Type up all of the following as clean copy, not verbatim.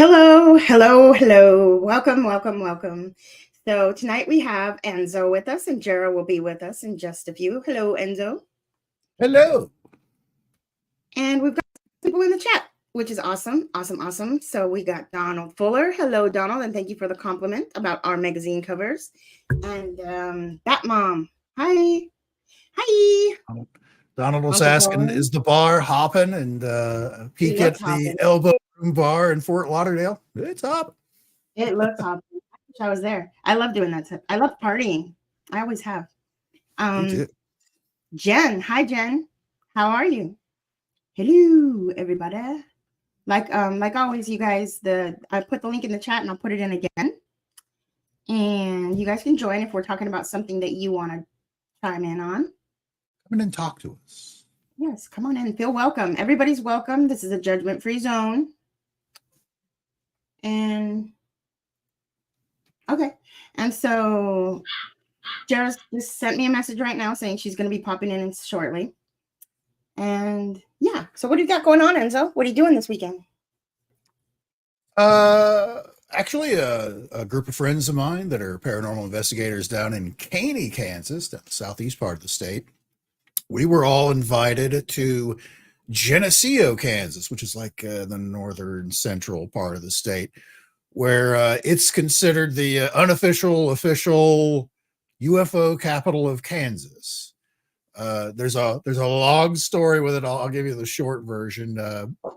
Hello, hello, hello. Welcome, welcome, welcome. So tonight we have Enzo with us, and Jara will be with us in just a few. Hello, Enzo. Hello. And we've got people in the chat, which is awesome, awesome, awesome. So we got Donald Fuller. Hello, Donald, and thank you for the compliment about our magazine covers. And Bat Mom. Hi. Hi. Donald was Uncle asking, Paul. is the bar hopping? And peek at the Elbow Room Bar in Fort Lauderdale. It's hopping. It looks hopping. I wish I was there. I love doing that. I love partying. I always have. Me too. Jen. Hi, Jen. How are you? Hello, everybody. Like always, you guys, I put the link in the chat and I'll put it in again. And you guys can join if we're talking about something that you want to chime in on. Come in and talk to us. Yes, come on in. Feel welcome. Everybody's welcome. This is a judgment-free zone. And okay. And so Jara just sent me a message right now saying she's going to be popping in shortly. And yeah, so what do you got going on, Enzo? What are you doing this weekend? Actually, a group of friends of mine that are paranormal investigators down in Caney, Kansas, down the southeast part of the state. We were all invited to Geneseo, Kansas, which is like the northern central part of the state, where it's considered the unofficial, official UFO capital of Kansas. There's a long story with it. I'll give you the short version.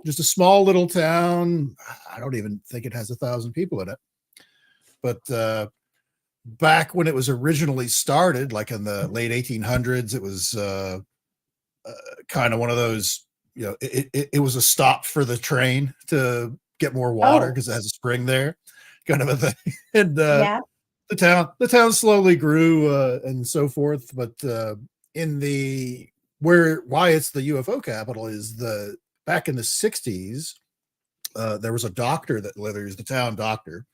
Just a small little town. I don't even think it has 1,000 people in it. But back when it was originally started, like in the late 1800s, it was kind of one of those, it was a stop for the train to get more water because it has a spring there, kind of a thing. And Yeah. the town slowly grew and so forth. But why it's the UFO capital is back in the 60s, there was a doctor that lived there. He was the town doctor,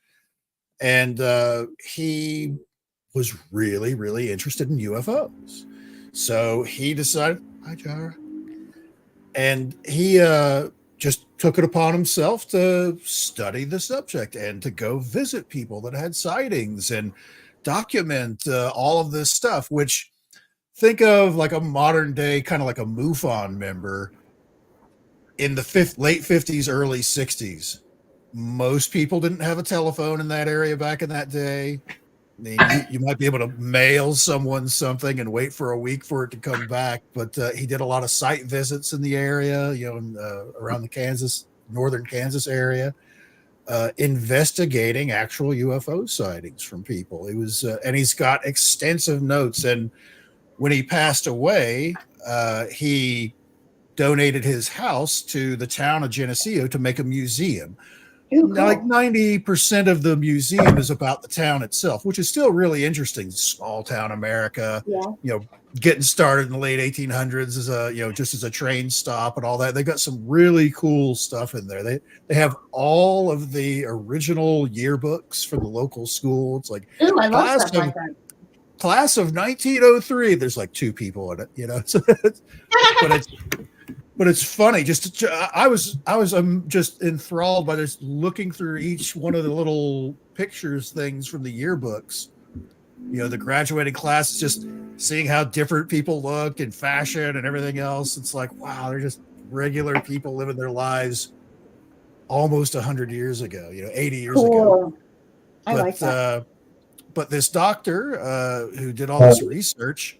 and he was really, really interested in UFOs. So he decided, hi, Jara. And he just took it upon himself to study the subject and to go visit people that had sightings and document all of this stuff, which think of like a modern day, kind of like a MUFON member in the late 50s, early 60s. Most people didn't have a telephone in that area back in that day. I mean, you might be able to mail someone something and wait for a week for it to come back, but he did a lot of site visits in the area, around the northern Kansas area, investigating actual UFO sightings from people. It was, and he's got extensive notes. And when he passed away, he donated his house to the town of Geneseo to make a museum. Ooh, cool. Like 90% of the museum is about the town itself, which is still really interesting. Small town America, getting started in the late 1800s just as a train stop and all that. They got some really cool stuff in there. They have all of the original yearbooks from the local school. It's like, ooh, I love stuff like that. Class of 1903. There's like 2 people in it, So but it's funny. I was just enthralled by just looking through each one of the little pictures things from the yearbooks. The graduating class, just seeing how different people looked in fashion and everything else. It's like, wow, they're just regular people living their lives almost 100 years ago. 80 years ago. I like that. But this doctor who did all this research,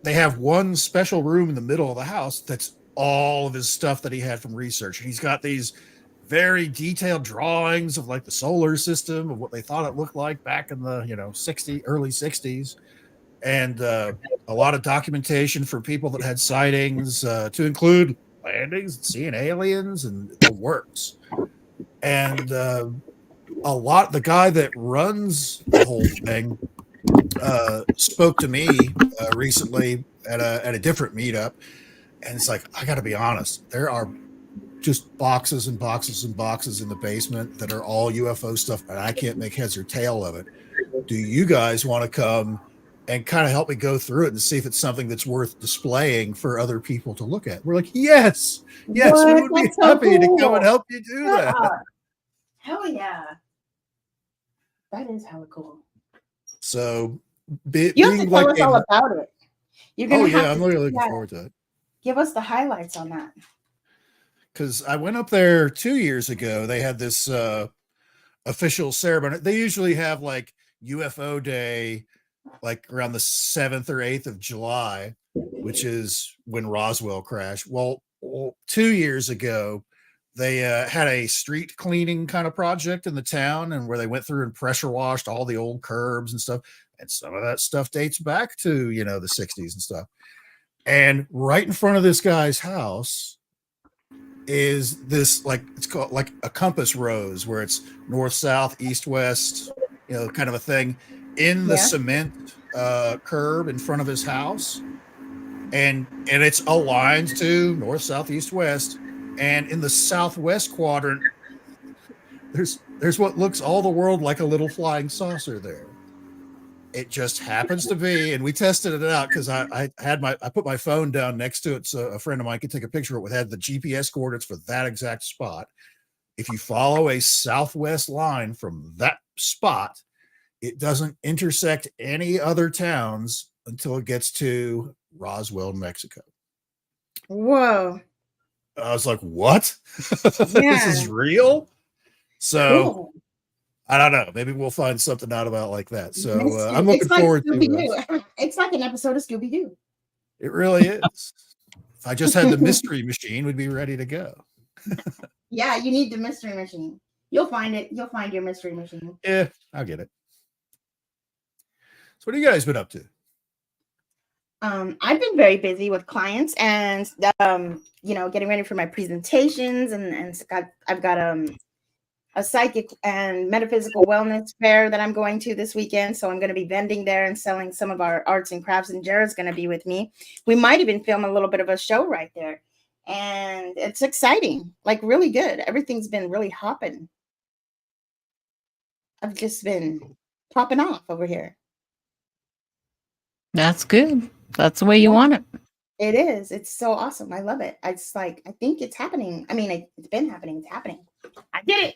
they have one special room in the middle of the house that's all of his stuff that he had from research. And he's got these very detailed drawings of like the solar system, of what they thought it looked like back in the early 60s, and a lot of documentation for people that had sightings, to include landings and seeing aliens and the works. And the guy that runs the whole thing spoke to me recently at a different meetup, and it's like, I got to be honest, there are just boxes and boxes and boxes in the basement that are all UFO stuff, and I can't make heads or tail of it. Do you guys want to come and kind of help me go through it and see if it's something that's worth displaying for other people to look at. We're like, yes, we would be That's so happy to come cool. and help you do that. Hell yeah. That is hella cool. So you have to tell us all about it. You're gonna I'm really looking forward to it. Give us the highlights on that. Because I went up there 2 years ago. They had this official ceremony. They usually have like UFO Day, like around the 7th or 8th of July, which is when Roswell crashed. Well, 2 years ago, they had a street cleaning kind of project in the town, and where they went through and pressure washed all the old curbs and stuff. And some of that stuff dates back to, the 60s and stuff. And right in front of this guy's house is this, like, it's called like a compass rose, where it's north, south, east, west, kind of a thing in the cement curb in front of his house. And it's aligned to north, south, east, west. And in the southwest quadrant, there's what looks all the world like a little flying saucer there. It just happens to be, and we tested it out because I put my phone down next to it so a friend of mine could take a picture of it. Had the GPS coordinates for that exact spot. If you follow a southwest line from that spot, it doesn't intersect any other towns until it gets to Roswell, Mexico. Whoa. I was like, what? This is real? So cool. I don't know. Maybe we'll find something out about like that. So I'm looking forward to it. It's like an episode of Scooby-Doo. It really is. If I just had the mystery machine, we'd be ready to go. Yeah, you need the mystery machine. You'll find it. You'll find your mystery machine. Yeah, I'll get it. So what have you guys been up to? I've been very busy with clients and, getting ready for my presentations and I've got a psychic and metaphysical wellness fair that I'm going to this weekend. So I'm going to be vending there and selling some of our arts and crafts, and Jara's going to be with me. We might even film a little bit of a show right there. And it's exciting, like really good. Everything's been really hopping. I've just been popping off over here. That's good. That's the way you want it. It is. It's so awesome. I love it. I think it's happening. I mean, it's been happening. It's happening. I did it.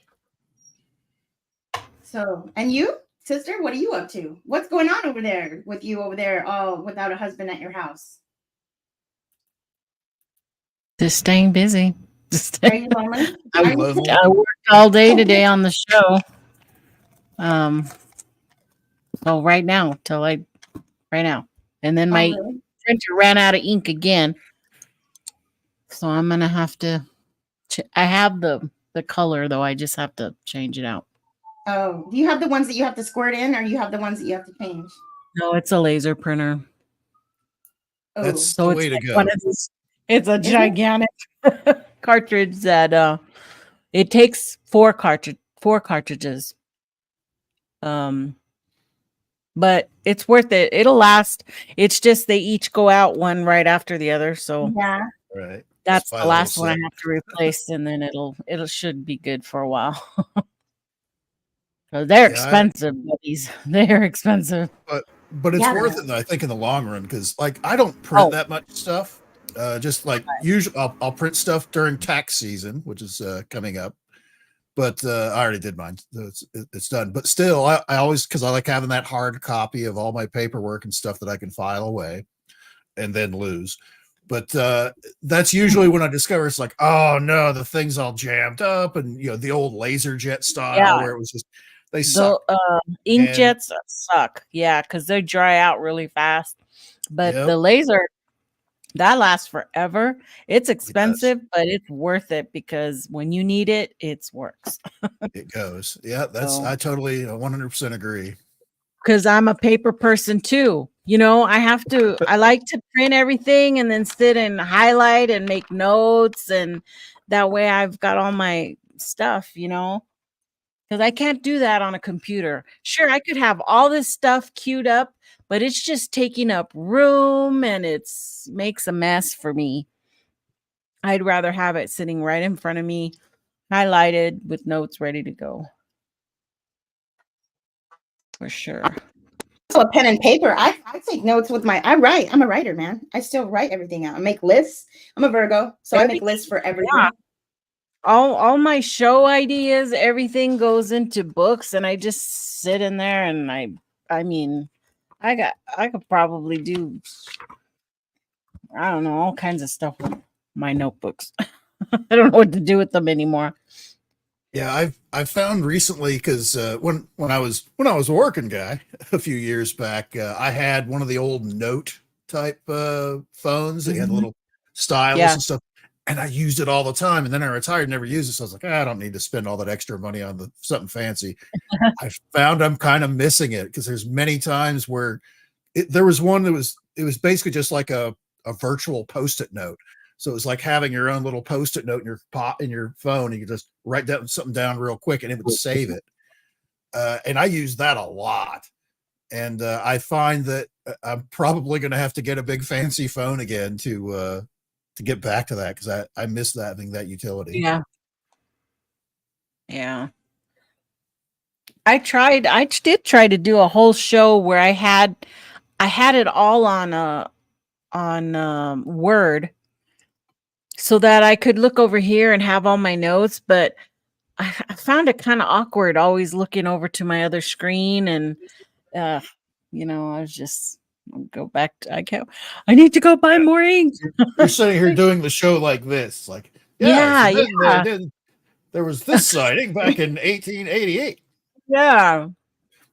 So, and you, sister, what are you up to? What's going on over there with you over there, all without a husband at your house? Just staying busy. Are you lonely? I worked all day today on the show. Well, right now, and then my printer ran out of ink again, so I'm gonna have to. I have the color though. I just have to change it out. Oh, do you have the ones that you have to squirt in, or you have the ones that you have to change? No, it's a laser printer. Oh. That's the way to go. It's a gigantic cartridge that it takes four cartridges. But it's worth it. It'll last. It's just they each go out one right after the other. So yeah, right. That's the last one I have to replace, and then it should be good for a while. So they're expensive, buddies. They're expensive. But it's worth it, I think, in the long run, because like I don't print that much stuff. Just like usually, I'll print stuff during tax season, which is coming up. But I already did mine. It's done. But still, I always, because I like having that hard copy of all my paperwork and stuff that I can file away and then lose. But that's usually when I discover it's like, oh no, the thing's all jammed up, and the old laser jet style where it was just they suck. Inkjets suck, because they dry out really fast. But the laser, that lasts forever. It's expensive, but it's worth it because when you need it, it works. It goes. Yeah, I totally 100% agree. Because I'm a paper person too. I like to print everything and then sit and highlight and make notes. And that way I've got all my stuff, because I can't do that on a computer. Sure, I could have all this stuff queued up, but it's just taking up room and makes a mess for me. I'd rather have it sitting right in front of me, highlighted with notes ready to go. For sure. also a pen and paper. I take notes with I write. I'm a writer, man. I still write everything out. I make lists. I'm a Virgo, so I make lists for everything. Yeah. All my show ideas, everything goes into books, and I just sit in there and I mean, I could probably do, I don't know, all kinds of stuff with my notebooks. I don't know what to do with them anymore. Yeah, I've found recently, because when I was working guy a few years back, I had one of the old note type phones that had a little stylus and stuff, and I used it all the time. And then I retired and never used it, so I was like, I don't need to spend all that extra money on something fancy. I found I'm kind of missing it, because there's many times where there was one that it was basically just like a virtual Post-it note. So it was like having your own little Post-it note in your phone. You could just write something down real quick, and it would save it. And I use that a lot. And I find that I'm probably going to have to get a big fancy phone again to get back to that, because I miss having that utility. Yeah. Yeah. I did try to do a whole show where I had it all on Word, so that I could look over here and have all my notes, but I found it kind of awkward always looking over to my other screen, and I was just, go back to, I need to go buy more ink. You're sitting here doing the show like this, like, yeah. There was this sighting back in 1888. Yeah.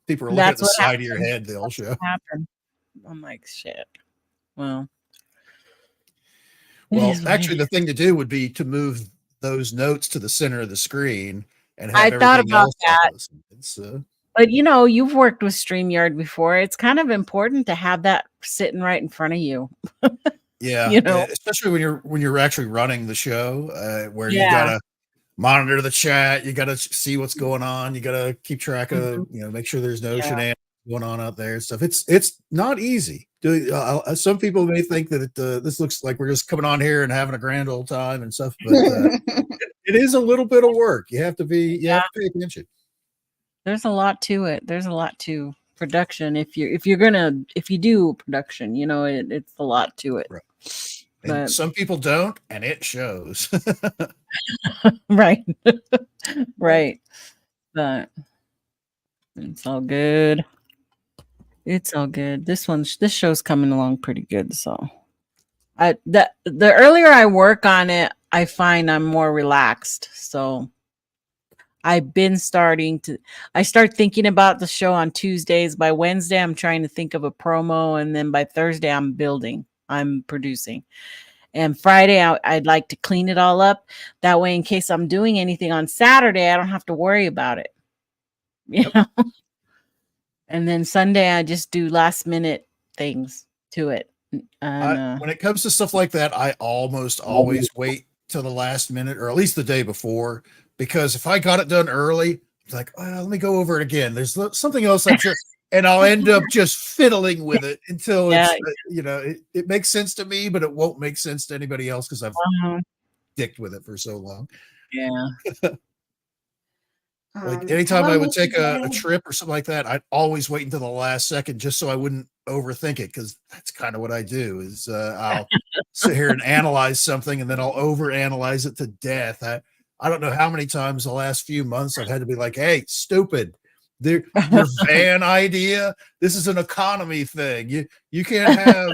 People are looking at the side of your head the whole show. I'm like, shit. Well, actually, the thing to do would be to move those notes to the center of the screen and have I thought about that. But you've worked with StreamYard before. It's kind of important to have that sitting right in front of you. Yeah, especially when you're actually running the show, where you gotta monitor the chat, you gotta see what's going on, you gotta keep track of, make sure there's no shenanigans going on out there and stuff. It's not easy. Some people may think that this looks like we're just coming on here and having a grand old time and stuff, but it is a little bit of work. You have to pay attention. There's a lot to it. There's a lot to production. If you do production, it's a lot to it. Right. But some people don't, and it shows. Right. Right. But it's all good. It's all good. This show's coming along pretty good. So the earlier I work on it, I find I'm more relaxed. So I've been I start thinking about the show on Tuesdays. By Wednesday, I'm trying to think of a promo. And then by Thursday, I'm producing. And Friday, I'd like to clean it all up. That way, in case I'm doing anything on Saturday, I don't have to worry about it. You know? And then Sunday, I just do last minute things to it. When it comes to stuff like that, I almost always wait till the last minute, or at least the day before, because if I got it done early, it's like, let me go over it again. There's something else I'm sure, and I'll end up just fiddling with it until it makes sense to me, but it won't make sense to anybody else because I've dicked with it for so long. Yeah. Like anytime I would take a trip or something like that, I'd always wait until the last second just so I wouldn't overthink it, because that's kind of what I do is I'll sit here and analyze something, and then I'll overanalyze it to death. I don't know how many times the last few months I've had to be like, hey, stupid, your van idea, this is an economy thing. You can't have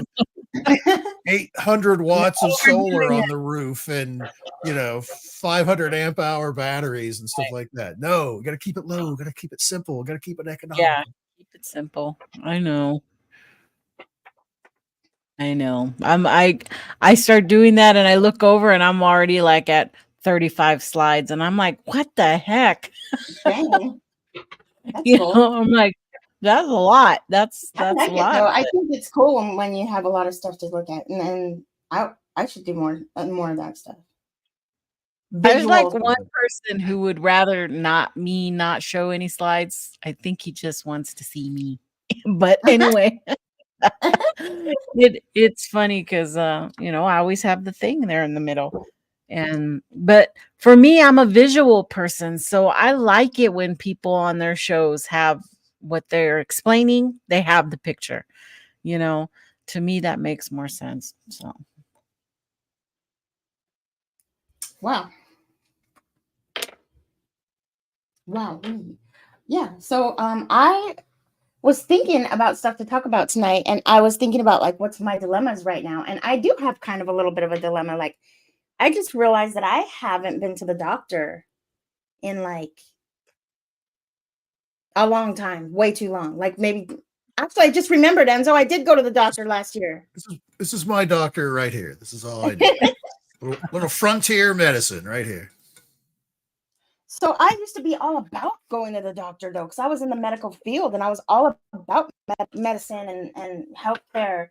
800 watts of solar on the roof and 500 amp hour batteries and stuff like that. No, we got to keep it low, got to keep it simple, got to keep it economical. Yeah, keep it simple. I know. I start doing that, and I look over, and I'm already like at 35 slides, and I'm like, what the heck? Cool. I'm like, that's a lot. That's a lot. I think it's cool when you have a lot of stuff to look at, and I should do more of that stuff. There's like one person who would rather not show any slides. I think he just wants to see me. But anyway, it's funny because I always have the thing there in the middle. But for me, I'm a visual person, so I like it when people on their shows have what they're explaining, they have the picture. You know, to me that makes more sense. So Wow. Wow. Yeah. So I was thinking about stuff to talk about tonight, and I was thinking about like what's my dilemmas right now. And I do have kind of a little bit of a dilemma. Like I just realized that I haven't been to the doctor in like a long time, way too long. Like maybe actually I just remembered, Enzo, I did go to the doctor last year. This is my doctor right here. This is all I do. little frontier medicine right here. So I used to be all about going to the doctor though, because I was in the medical field and I was all about medicine and healthcare.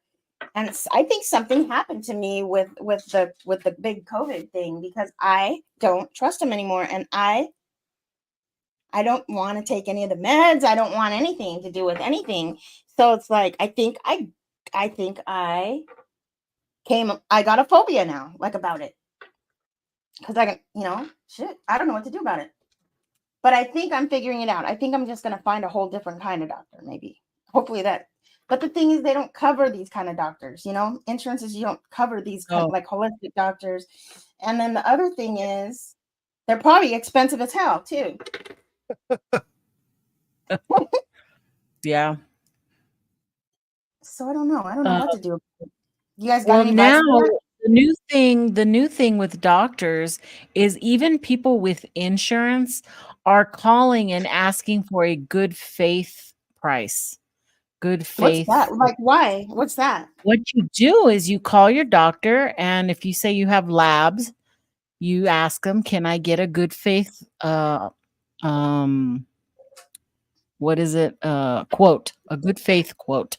And I think something happened to me with the big COVID thing, because I don't trust them anymore, and I don't want to take any of the meds. I don't want anything to do with anything. So it's like I think I got a phobia now, like about it. Because I can, shit, I don't know what to do about it. But I think I'm figuring it out. I think I'm just going to find a whole different kind of doctor, maybe. Hopefully that. But the thing is, they don't cover these kind of doctors, Insurances, you don't cover these kind of like holistic doctors. And then the other thing is, they're probably expensive as hell, too. yeah. So I don't know. I don't know what to do. You guys got any now advice for that? the new thing with doctors is even people with insurance are calling and asking for a good faith price. Good faith. What's that? Like, why? What's that? What you do is you call your doctor, and if you say you have labs, you ask them, can I get a good faith what is it? Quote, a good faith quote.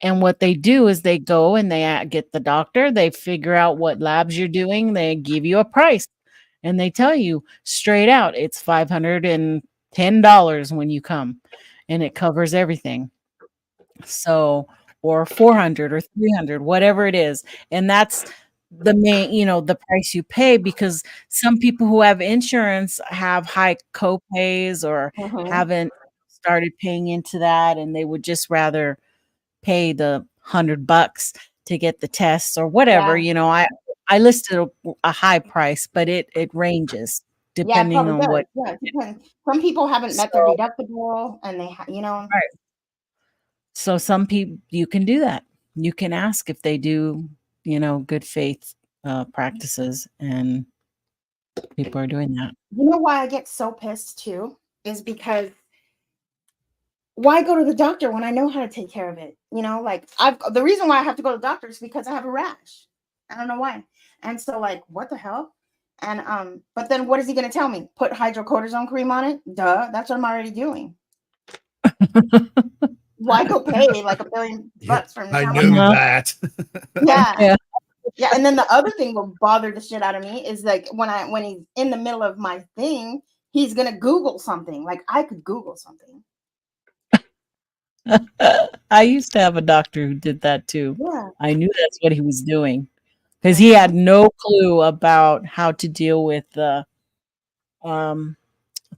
And what they do is they go and they get the doctor, they figure out what labs you're doing, they give you a price, and they tell you straight out it's $510 when you come, and it covers everything. So, or 400 or 300, whatever it is. And that's the main, the price you pay, because some people who have insurance have high copays or haven't started paying into that, and they would just rather pay the $100 to get the tests or whatever. I listed a high price, but it ranges depending on what. Yeah, it depends. Some people haven't met their deductible, and they Right. So some people, you can do that. You can ask if they do, good faith practices, and people are doing that. You know why I get so pissed too? Is because why go to the doctor when I know how to take care of it? Like the reason why I have to go to the doctor is because I have a rash. I don't know why. And so like, what the hell? And but then what is he going to tell me? Put hydrocortisone cream on it? Duh, that's what I'm already doing. Why go pay like $1 billion from I knew that. Yeah. Yeah, and then the other thing will bother the shit out of me is like when he's in the middle of my thing, he's gonna Google something. Like I could Google something. I used to have a doctor who did that too. Yeah. I knew that's what he was doing, because he had no clue about how to deal with the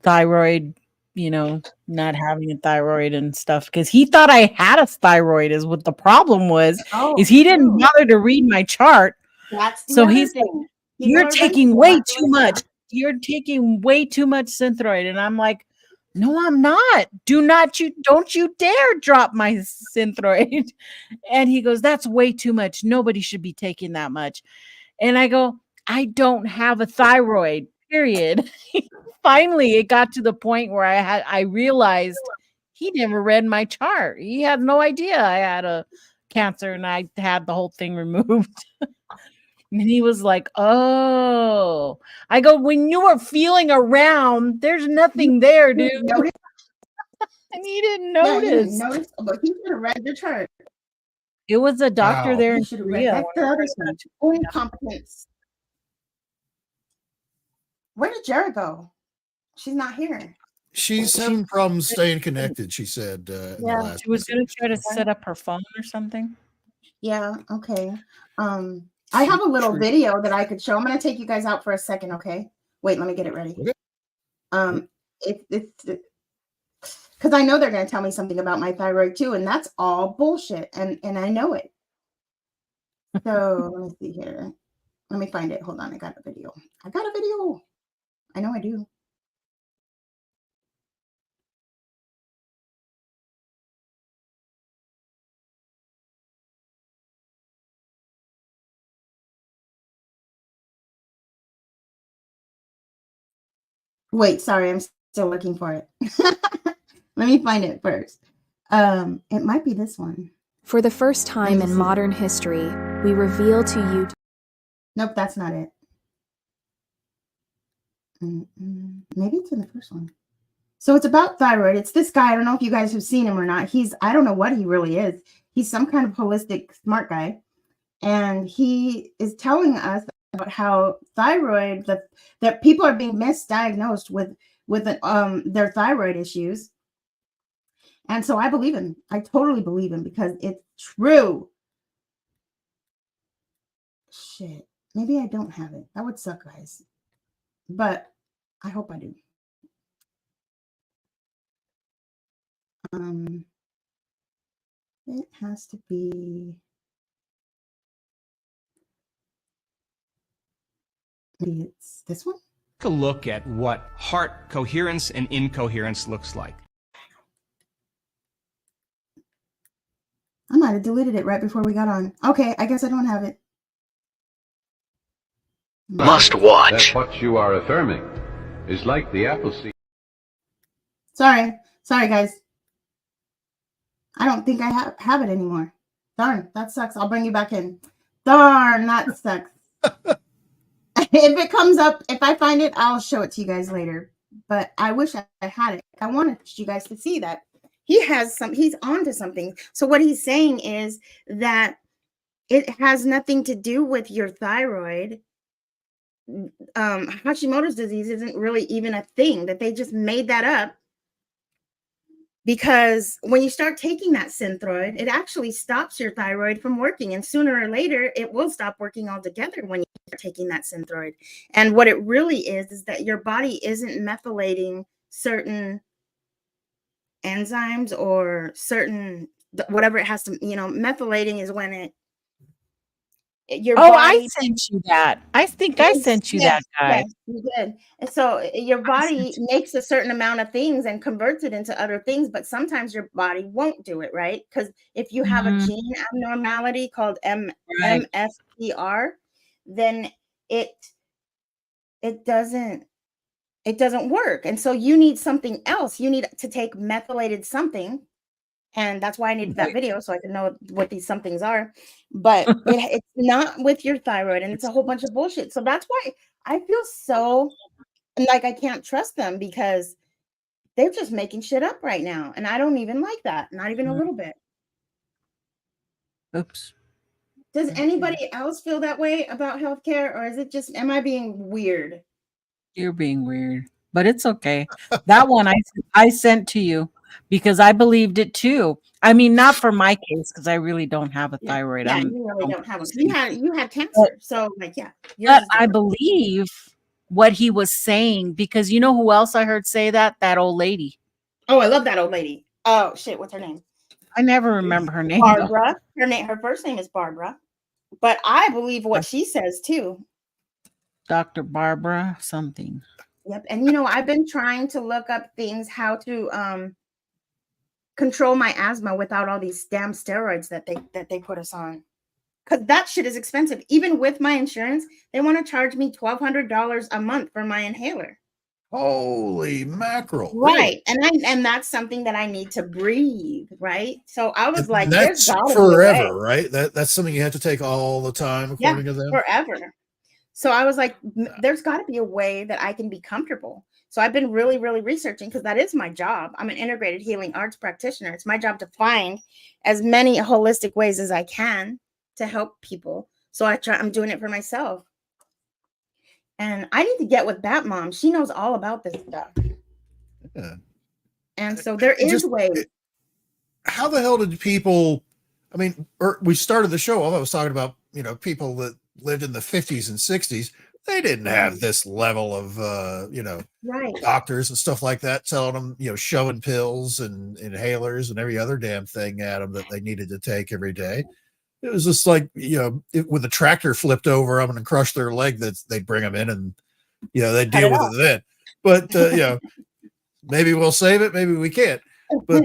thyroid, not having a thyroid and stuff, because he thought I had a thyroid is what the problem was. Is he didn't bother to read my chart. That's the so other he's thing. You're taking way too much. You're taking way too much Synthroid. And I'm like, no, I'm not. Don't you dare drop my Synthroid. And he goes, that's way too much. Nobody should be taking that much. And I go, I don't have a thyroid, period. Finally, it got to the point where I realized he never read my chart. He had no idea I had a cancer, and I had the whole thing removed. And he was like, oh. I go, when you were feeling around, there's nothing there, dude. And he didn't notice. Yeah, he didn't notice, but he should have read the chart. It was a doctor there in Korea. That's the other thing. Incompetence. Where did Jara go? She's not here. She's having problems staying connected, she said. She was going to try to set up her phone or something. Yeah, okay. I have a little video that I could show. I'm going to take you guys out for a second, okay? Wait, let me get it ready. Okay. It's because I know they're going to tell me something about my thyroid too, and that's all bullshit, and I know it. So let me see here. Let me find it. Hold on, I got a video. I know I do. Wait, sorry, I'm still looking for it. Let me find it first. It might be this one. For the first time in modern history, we reveal to you. Nope, that's not it. Maybe it's in the first one. So it's about thyroid. It's this guy. I don't know if you guys have seen him or not. I don't know what he really is. He's some kind of holistic smart guy. And he is telling us about how thyroid, that people are being misdiagnosed with their thyroid issues. And so I believe him. I totally believe him because it's true. Shit. Maybe I don't have it. That would suck, guys. But I hope I do. It has to be. Maybe it's this one. Take a look at what heart coherence and incoherence looks like. I might have deleted it right before we got on. Okay, I guess I don't have it. Must watch. That what you are affirming is like the apple seed. Sorry, guys. I don't think I have it anymore. Darn, that sucks. I'll bring you back in. Darn, that sucks. If it comes up, if I find it, I'll show it to you guys later. But I wish I had it. I wanted you guys to see that he's onto something. So what he's saying is that it has nothing to do with your thyroid. Hashimoto's disease isn't really even a thing, that they just made that up. Because when you start taking that Synthroid, it actually stops your thyroid from working. And sooner or later, it will stop working altogether when you start taking that Synthroid. And what it really is that your body isn't methylating certain enzymes or certain, whatever it has to, methylating is when your body, I sent you that. I think I sent you that, guy. Yes, you did. And so your body makes a certain amount of things and converts it into other things, but sometimes your body won't do it, right? Because if you have a gene abnormality called MSPR, then it doesn't work. And so you need something else. You need to take methylated something. And that's why I needed that video so I can know what these somethings are. But it's not with your thyroid, and it's a whole bunch of bullshit. So that's why I feel so like I can't trust them, because they're just making shit up right now. And I don't even like that. Not even a little bit. Oops. Does anybody else feel that way about healthcare, or is it just, am I being weird? You're being weird, but it's okay. That one I sent to you because I believed it too. I mean, not for my case, because I really don't have a thyroid. Yeah, you really don't have one. You had cancer, so like, yeah. But I believe what he was saying, because you know who else I heard say that? That old lady. Oh, I love that old lady. Oh shit, what's her name? I never remember her name. Barbara. Her first name is Barbara, but I believe what she says too. Dr. Barbara something. Yep. And I've been trying to look up things, how to control my asthma without all these damn steroids that they put us on. Because that shit is expensive. Even with my insurance, they want to charge me $1,200 a month for my inhaler. Holy mackerel. Right. And that's something that I need to breathe, right? So I was like, that's forever, right? That's something you have to take all the time, according to them. Forever. So I was like, there's got to be a way that I can be comfortable. So I've been really, really researching, because that is my job. I'm an integrated healing arts practitioner. It's my job to find as many holistic ways as I can to help people. So I'm doing it for myself. And I need to get with Bat Mom. She knows all about this stuff. Yeah. And so there is ways. How the hell did people, I mean, we started the show, all I was talking about, people that lived in the 50s and 60s. they didn't have this level of, Right. doctors and stuff like that telling them, shoving pills and inhalers and every other damn thing at them that they needed to take every day. It was just like, with the tractor flipped over them and crushed their leg, that they'd bring them in and, they'd Cut deal it with off. it then. But, maybe we'll save it, maybe we can't. But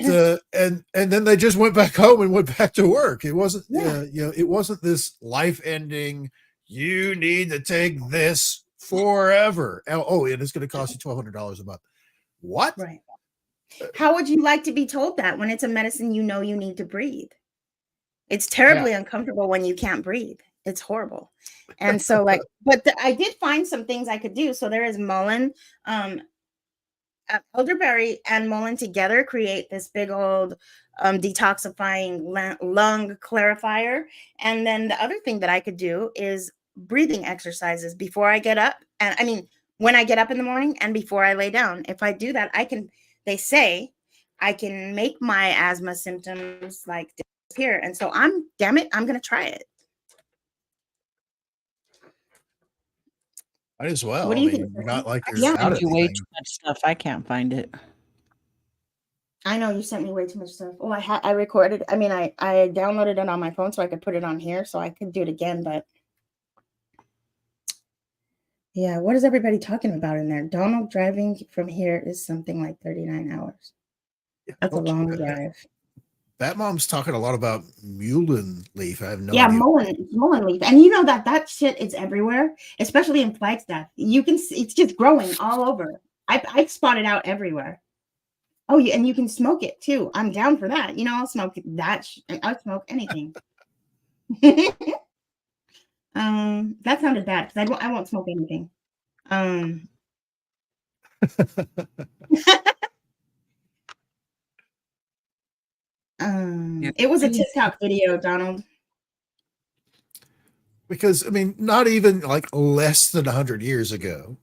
and then they just went back home and went back to work. It wasn't, it wasn't this life-ending, you need to take this forever. Oh, and it's going to cost you $1,200 a month. What? Right. How would you like to be told that when it's a medicine you need to breathe? It's terribly uncomfortable when you can't breathe. It's horrible. And so I did find some things I could do. So there is mullein, elderberry and mullein together create this big old detoxifying lung clarifier. And then the other thing that I could do is breathing exercises before I get up. And I mean, when I get up in the morning and before I lay down. If I do that, they say I can make my asthma symptoms like disappear. And so I'm going to try it. Might as well. What do you think? You're not like I you're out sent of you way anything. too much stuff. I can't find it. I know you sent me way too much stuff. Oh, I recorded. I mean, I downloaded it on my phone so I could put it on here so I could do it again. But yeah, what is everybody talking about in there? Donald driving from here is something like 39 hours. That's a long drive. That mom's talking a lot about mullein leaf. I have no Yeah, idea. mullein leaf. And you know that shit is everywhere, especially in Flagstaff. You can see it's just growing all over. I spot it out everywhere. Oh, yeah, and you can smoke it too. I'm down for that. I'll smoke that. I'll smoke anything. That sounded bad because I won't smoke anything. It was a TikTok video, Donald. Because not even like less than 100 years ago,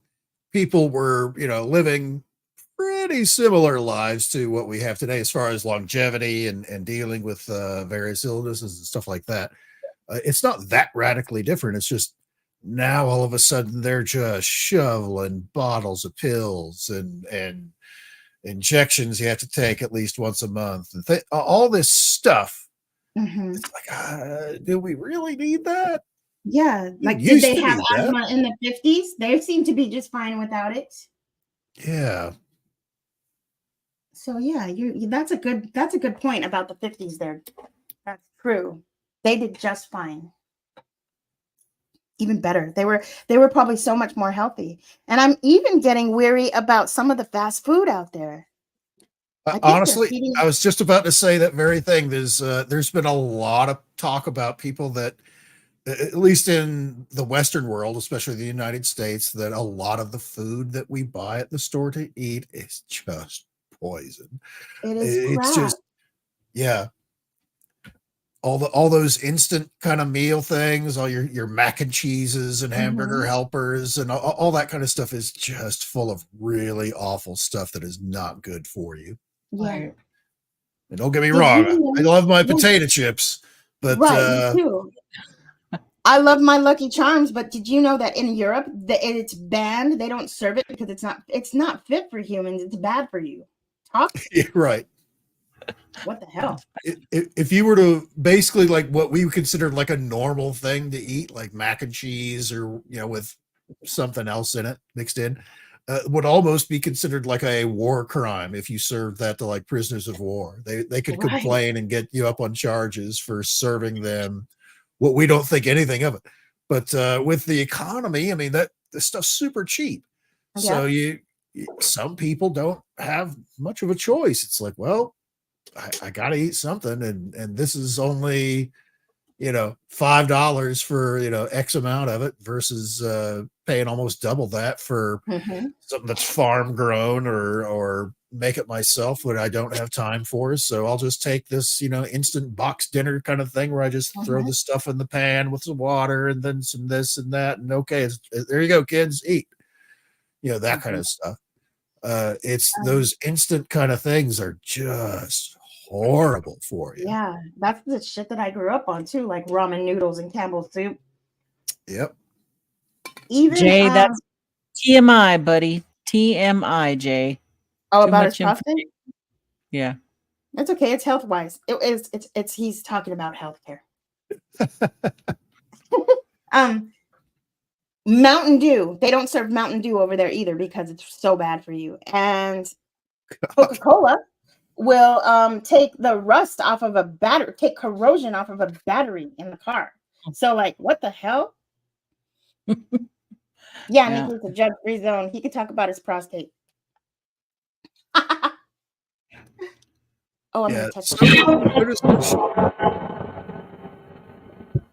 people were, living pretty similar lives to what we have today as far as longevity and dealing with various illnesses and stuff like that. It's not that radically different. It's just now all of a sudden they're just shoveling bottles of pills and injections you have to take at least once a month and all this stuff. Mm-hmm. It's like, do we really need that? Yeah, like did they have asthma in the 50s? They seem to be just fine without it. Yeah. So yeah, that's a good point about the 50s there. That's true. They did just fine. Even better. They were probably so much more healthy. And I'm even getting weary about some of the fast food out there. Honestly, I was just about to say that very thing. There's been a lot of talk about people that, at least in the Western world, especially the United States, that a lot of the food that we buy at the store to eat is just poison. It's just, yeah. All those instant kind of meal things, all your mac and cheeses and hamburger helpers and all that kind of stuff is just full of really awful stuff that is not good for you. Yeah. And don't get me wrong, I love my potato chips, but me too. I love my Lucky Charms, but did you know that in Europe it's banned? They don't serve it because it's not fit for humans. It's bad for you. Right. What the hell? If you were to basically like what we consider like a normal thing to eat, like mac and cheese or, with something else in it mixed in, would almost be considered like a war crime if you served that to like prisoners of war. They could complain and get you up on charges for serving them what we don't think anything of it. But with the economy, that this stuff's super cheap. Yeah. So some people don't have much of a choice. It's like, well, I gotta eat something, and this is only $5 for X amount of it versus paying almost double that for something that's farm grown or make it myself when I don't have time for. So I'll just take this instant box dinner kind of thing where I just throw the stuff in the pan with some water and then some this and that, and okay, there you go, kids, eat. That kind of stuff. It's those instant kind of things are just horrible for you. Yeah, that's the shit that I grew up on too, like ramen noodles and Campbell's soup. Yep. Even Jay, that's TMI, buddy. TMI, Jay. Too about his much prostate. information. Yeah. That's okay. It's health wise. It's he's talking about healthcare. Mountain Dew. They don't serve Mountain Dew over there either because it's so bad for you. And Coca-Cola will take the rust off of a battery, take corrosion off of a battery in the car. So like, what the hell? Yeah, Nick was a judge-free zone. He could talk about his prostate. Oh, I'm gonna touch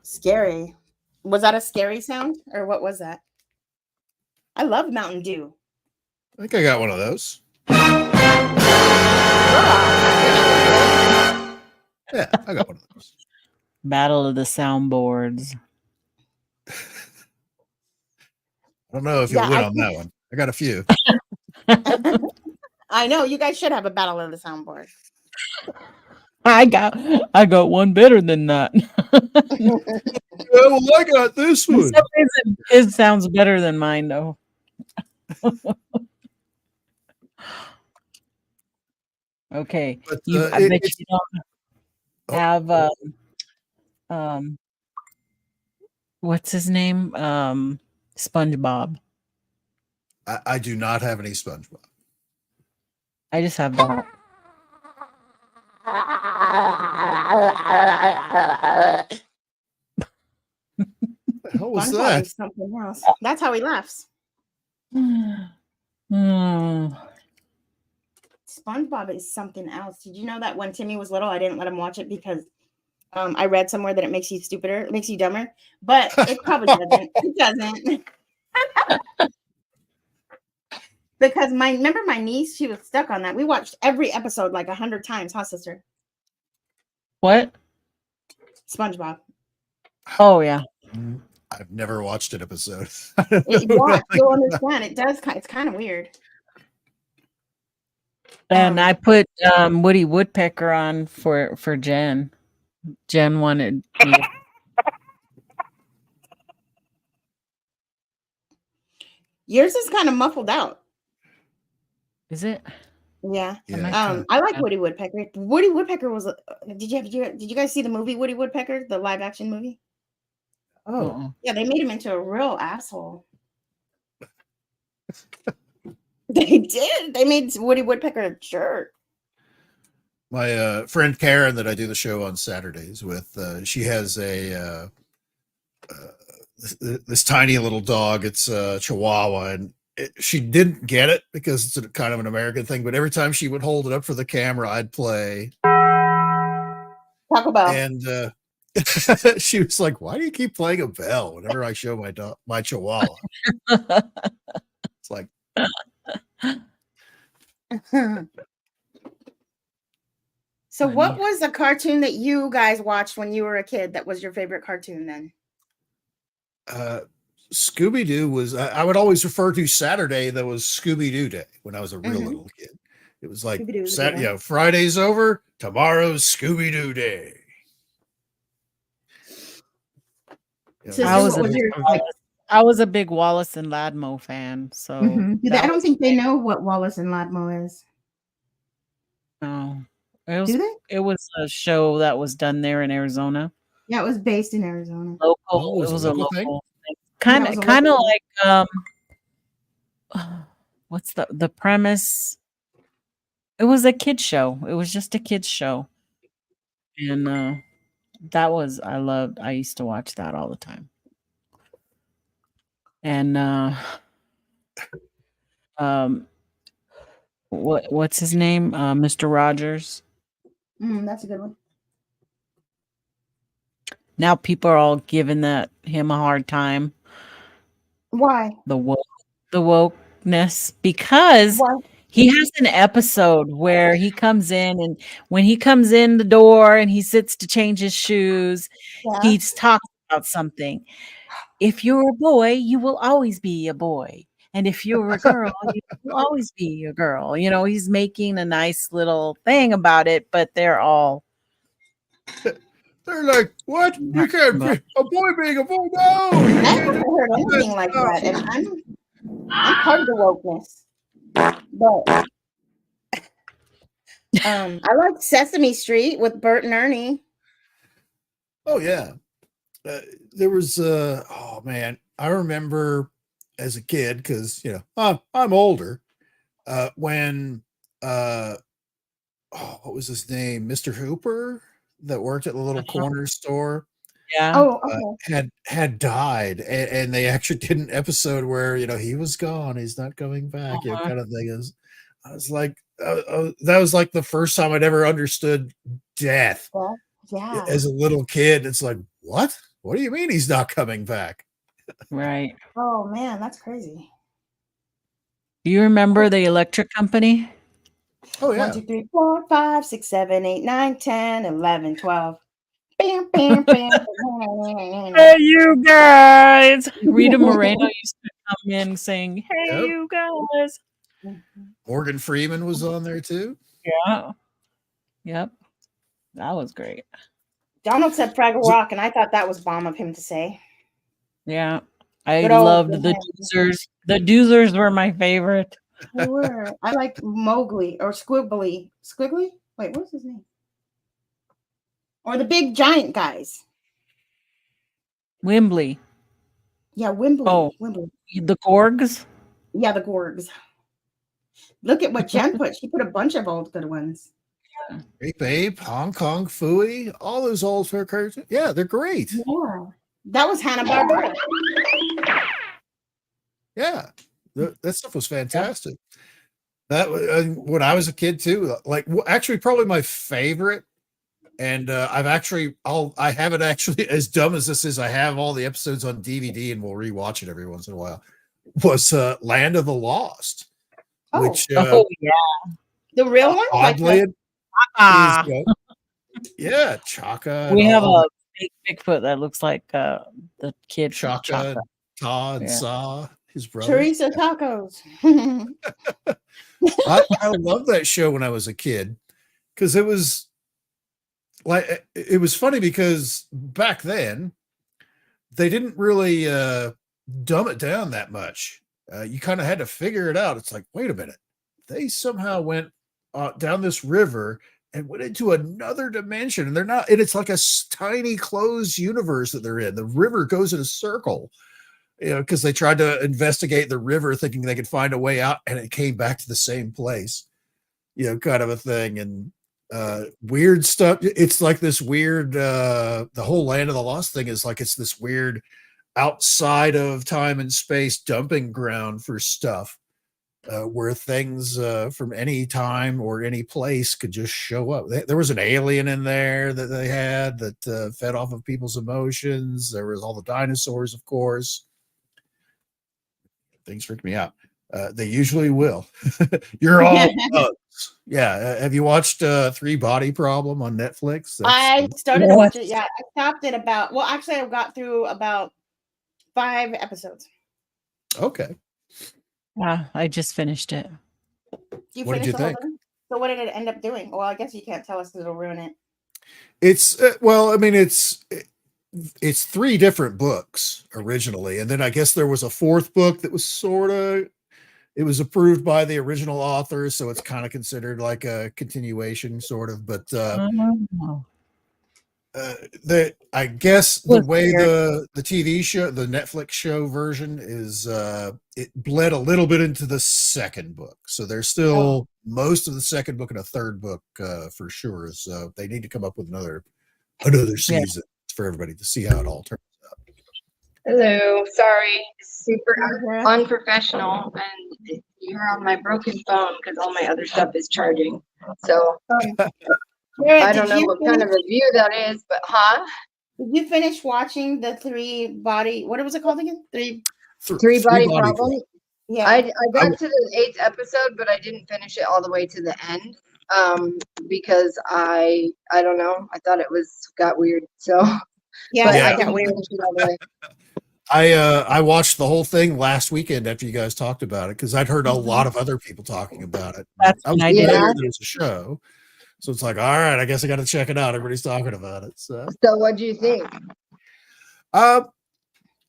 Scary. Was that a scary sound or what was that? I love Mountain Dew. I think I got one of those. Yeah, I got one of those. Battle of the soundboards. I don't know if you'll win on that one. I got a few. I know you guys should have a battle of the soundboard. I got one better than that. Yeah, well, I got this one. For some reason, his sounds better than mine, though. Okay, But, I bet you don't have what's his name? SpongeBob. I do not have any SpongeBob. I just have that. What the hell was SpongeBob that? is something else. That's how he laughs. SpongeBob is something else. Did you know that when Timmy was little, I didn't let him watch it because I read somewhere that it makes you stupider, it makes you dumber, but it probably doesn't. It doesn't. Because remember my niece, she was stuck on that. We watched every episode like 100 times, huh, sister? What? SpongeBob. Oh yeah. I've never watched an episode. You'll understand. It does. It's kind of weird. And I put Woody Woodpecker on for Jen. Jen wanted. Yours is kind of muffled out. Is it? Yeah. Yeah. I like Woody Woodpecker. Woody Woodpecker was. Did you guys see the movie Woody Woodpecker, the live action movie? Oh, yeah, they made him into a real asshole. They did. They made Woody Woodpecker a jerk. my friend Karen that I do the show on Saturdays with, she has a this tiny little dog. It's a Chihuahua, and she didn't get it because it's kind of an American thing. But every time she would hold it up for the camera, I'd play Taco Bell. And she was like, "Why do you keep playing a bell whenever I show my Chihuahua?" It's like, so what was the cartoon that you guys watched when you were a kid that was your favorite cartoon then? Scooby-Doo was, I would always refer to Saturday that was Scooby-Doo Day when I was a real little kid. It was like, Friday's over, tomorrow's Scooby-Doo Day. So I was a big Wallace and Ladmo fan. So I don't think they know what Wallace and Ladmo is. No. It was a show that was done there in Arizona. Yeah, it was based in Arizona. Local. It was a local thing. Kind of like what's the premise? It was a kids show. It was just a kids show. And I used to watch that all the time. And what's his name? Mr. Rogers. That's a good one. Now people are all giving him a hard time. Why? The wokeness, because he has an episode where he comes in, and when he comes in the door and he sits to change his shoes, he's talking about something. If you're a boy, you will always be a boy. And if you're a girl, you will always be a girl. You know, he's making a nice little thing about it, but they're all They're like, what? You can't be a boy being a boy. No, you I can't haven't do heard anything that like stuff. that, and I'm part of the wokeness. But I like Sesame Street with Bert and Ernie. Oh yeah. There was oh man, I remember as a kid, because I'm older, when what was his name? Mr. Hooper, that worked at the little corner store, Yeah. Oh, okay. had died, and they actually did an episode where he was gone, he's not coming back, kind of thing. I was like, that was like the first time I'd ever understood death. Yeah. As a little kid. It's like, what do you mean he's not coming back? Right. Oh man, that's crazy. Do you remember the electric company? Oh yeah. 1, 2, 3, 4, 5, 6, 7, 8, 9, 10, 11, 12. Bam, bam, bam. Hey, you guys. Rita Moreno used to come in saying, hey, Yep. you guys. Morgan Freeman was on there too. Yeah. Yep. That was great. Donald said Fraggle Rock, and I thought that was bomb of him to say. Yeah. I Good old loved the man. Doozers. The Doozers were my favorite. They were. I liked Mowgli or Squiggly. Squiggly? Wait, what's his name? Or the big giant guys. Wimbley. Yeah, Wimbley. Oh. Wimbley. The Gorgs. Yeah, the Gorgs. Look at what Jen put. She put a bunch of old good ones. Great Babe, Hong Kong Phooey, all those old cartoons. Yeah, they're great. Yeah. That was Hanna-Barbera. Yeah, that stuff was fantastic. That was when I was a kid too. Like, actually, probably my favorite. And I haven't actually, as dumb as this is, I have all the episodes on DVD, and we'll rewatch it every once in a while. Was Land of the Lost, which yeah, the real one. Oddly, yeah, Chaka. We have a fake Bigfoot that looks like the kid Chaka, Todd, Saw, his brother. Teresa Tacos. I loved that show when I was a kid, because it was funny, because back then they didn't really dumb it down that much. You kind of had to figure it out. It's like, wait a minute, they somehow went down this river and went into another dimension, and it's like a tiny closed universe that they're in. The river goes in a circle, because they tried to investigate the river thinking they could find a way out, and it came back to the same place, kind of a thing. And weird stuff. It's like this weird, the whole Land of the Lost thing is like, it's this weird outside of time and space dumping ground for stuff, where things from any time or any place could just show up. There was an alien in there that they had that fed off of people's emotions. There was all the dinosaurs, of course. Things freak me out. They usually will. You're all bugs. Yeah. Have you watched 3 Body Problem on Netflix? I started to watch it. Yeah, I stopped at about. Well, actually, I got through about 5 episodes. Okay. Yeah, I just finished it. What did you think? So what did it end up doing? Well, I guess you can't tell us because it'll ruin it. It's well, I mean, it's 3 different books originally, and then I guess there was a 4th book that was it was approved by the original author, so it's kind of considered like a continuation, sort of. But I guess the way the TV show, the Netflix show version is, it bled a little bit into the 2nd book, so there's still most of the 2nd book and a 3rd book for sure. So they need to come up with another season for everybody to see how it all turns out. Hello, sorry, super unprofessional, and you're on my broken phone because all my other stuff is charging. So I don't know what kind of a view that is, but Did you finish watching the 3 Body? What was it called again? 3 Body Problem. Yeah, I got to the 8th episode, but I didn't finish it all the way to the end, because I don't know. I thought it got weird. So I got weird. I watched the whole thing last weekend after you guys talked about it, because I'd heard a lot of other people talking about it. That's I was aware that it was a show, So it's like, all right, I guess I got to check it out. Everybody's talking about it. So what do you think? I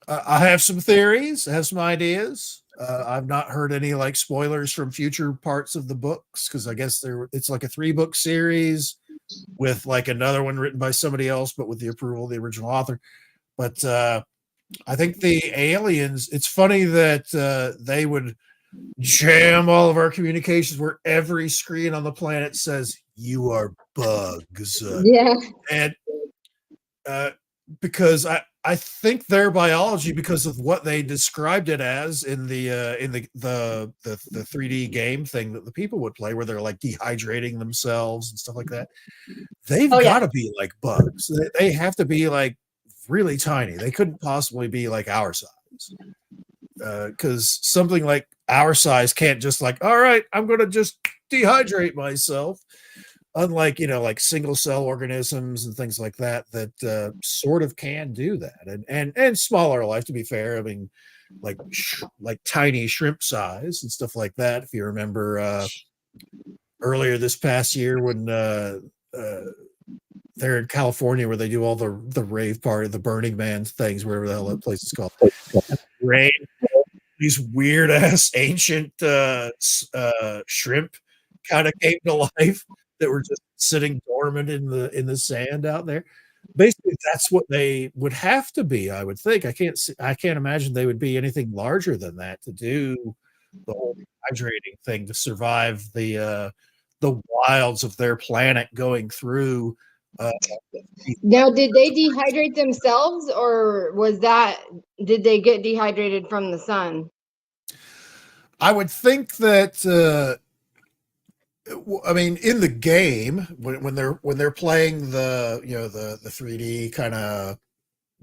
have some theories. I have some ideas. I've not heard any like spoilers from future parts of the books because I guess it's like a 3-book series with like another one written by somebody else, but with the approval of the original author. But I think the aliens, it's funny that they would jam all of our communications where every screen on the planet says, "You are bugs." Yeah. And because I think their biology, because of what they described it as in the 3D game thing that the people would play, where they're like dehydrating themselves and stuff like that, they've got to be like bugs. They have to be like really tiny. They couldn't possibly be like our size, because something like our size can't just like, all right, I'm going to just dehydrate myself. Unlike, like single cell organisms and things like that, that sort of can do that, and smaller life, to be fair. I mean, like tiny shrimp size and stuff like that. If you remember earlier this past year when they're in California where they do all the rave party, the Burning Man things, wherever the hell that place is called. Rain, these weird ass ancient shrimp kind of came to life that were just sitting dormant in the sand out there. Basically, that's what they would have to be, I would think. I can't imagine they would be anything larger than that to do the whole hydrating thing to survive the wilds of their planet going through. Now, did they dehydrate themselves, or did they get dehydrated from the sun? I would think that. I mean, in the game, when they're playing the the 3D kind of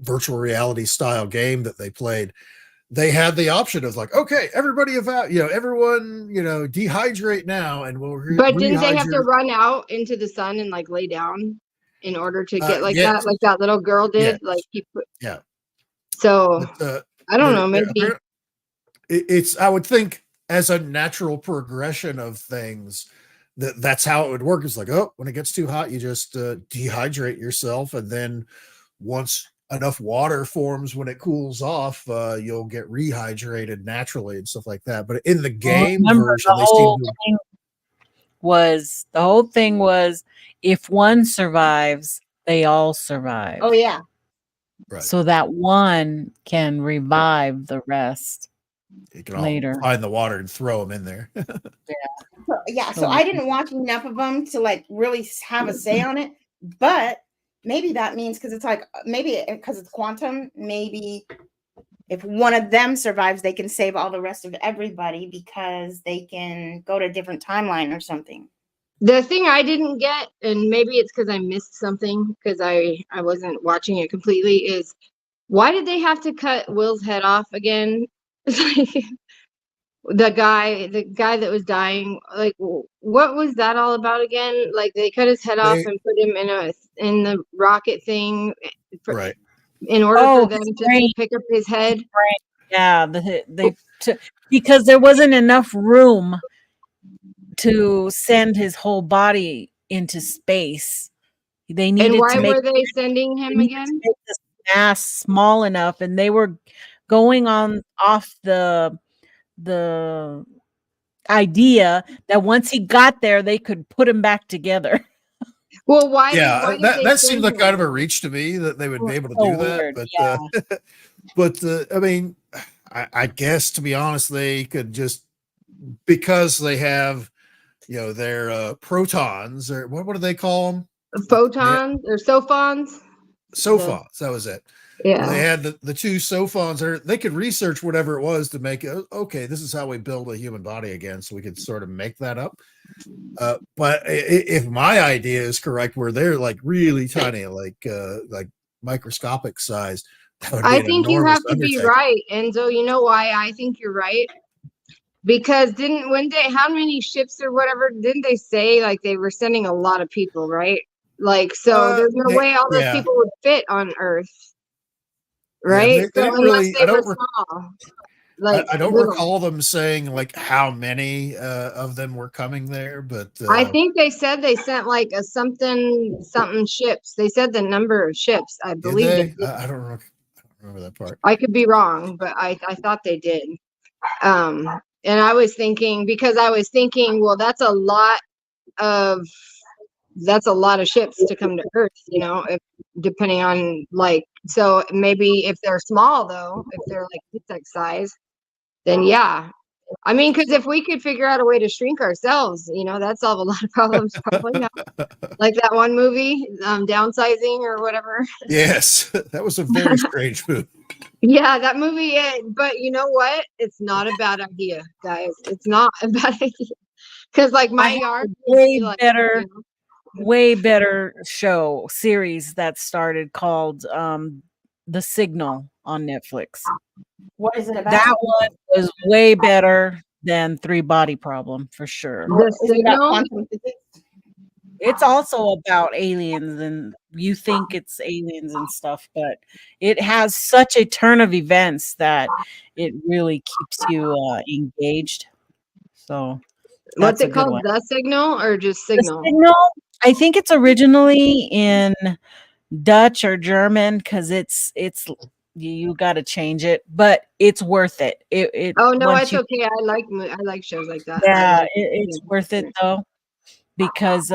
virtual reality style game that they played, they had the option of like, okay, everybody everyone dehydrate now, and we'll. But didn't they have to run out into the sun and like lay down in order to get that, like that little girl did? Yeah. Like yeah. So I don't know. Maybe it's. I would think as a natural progression of things. That's how it would work. It's like, oh, when it gets too hot, you just dehydrate yourself, and then once enough water forms when it cools off, you'll get rehydrated naturally and stuff like that. But in the game version, the whole thing was if one survives, they all survive. Oh yeah. Right. So that one can revive the rest. You can later all find the water and throw them in there. So I didn't watch enough of them to like really have a say on it, but maybe that means because it's like maybe because it's quantum, maybe if one of them survives, they can save all the rest of everybody because they can go to a different timeline or something. The thing I didn't get, and maybe it's because I missed something because I wasn't watching it completely, is why did they have to cut Will's head off again? It's like the guy that was dying, like what was that all about again? Like they cut his head off and put him in the rocket thing, right? In order for them to pick up his head. Yeah, because there wasn't enough room to send his whole body into space. They needed. And why were they sending him again? To make the mass small enough, and they were going off the idea that once he got there, they could put him back together. Well, why? Yeah, that seemed like kind of a reach to me that they would be able to do that. Weird, but I mean, I guess to be honest, they could just because they have their protons or what do they call them? Photons or sophons. Sophons, that was it. Yeah, they had the two sophons. They could research whatever it was to make it. Okay, this is how we build a human body again, so we could sort of make that up. But if my idea is correct, where they're like really tiny, like microscopic size, I think you have to be right, Enzo. You know why I think you're right? Because how many ships or whatever didn't they say like they were sending a lot of people, right? Like so, there's no way all those people would fit on Earth. Right? They didn't really, like I don't little. recall them saying like how many of them were coming there, but I think they said they sent like a something ships. They said the number of ships. I did believe they? they did. I don't remember that part. I could be wrong, but I thought they did. And I was thinking, well, that's a lot of ships to come to Earth, if, depending on like, so maybe if they're small though, if they're like insect size, then yeah. I mean, because if we could figure out a way to shrink ourselves, that'd solve a lot of problems probably. Like that one movie, Downsizing or whatever. Yes, that was a very strange move. Yeah, that movie. But you know what? It's not a bad idea, guys. It's not a bad idea. Because like my yard would way be like, better, way better show series that started called The Signal on Netflix. What is it about? That one was way better than Three Body Problem for sure. The Is it about Signal. quantum physics? It's also about aliens, and you think it's aliens and stuff, but it has such a turn of events that it really keeps you engaged. So What's that's a it good called? one. The Signal or just The Signal? Signal, I think it's originally in Dutch or German because it's you got to change it, but it's worth it. It Oh no, once it's you, okay. I like shows like that. yeah, it's worth it though because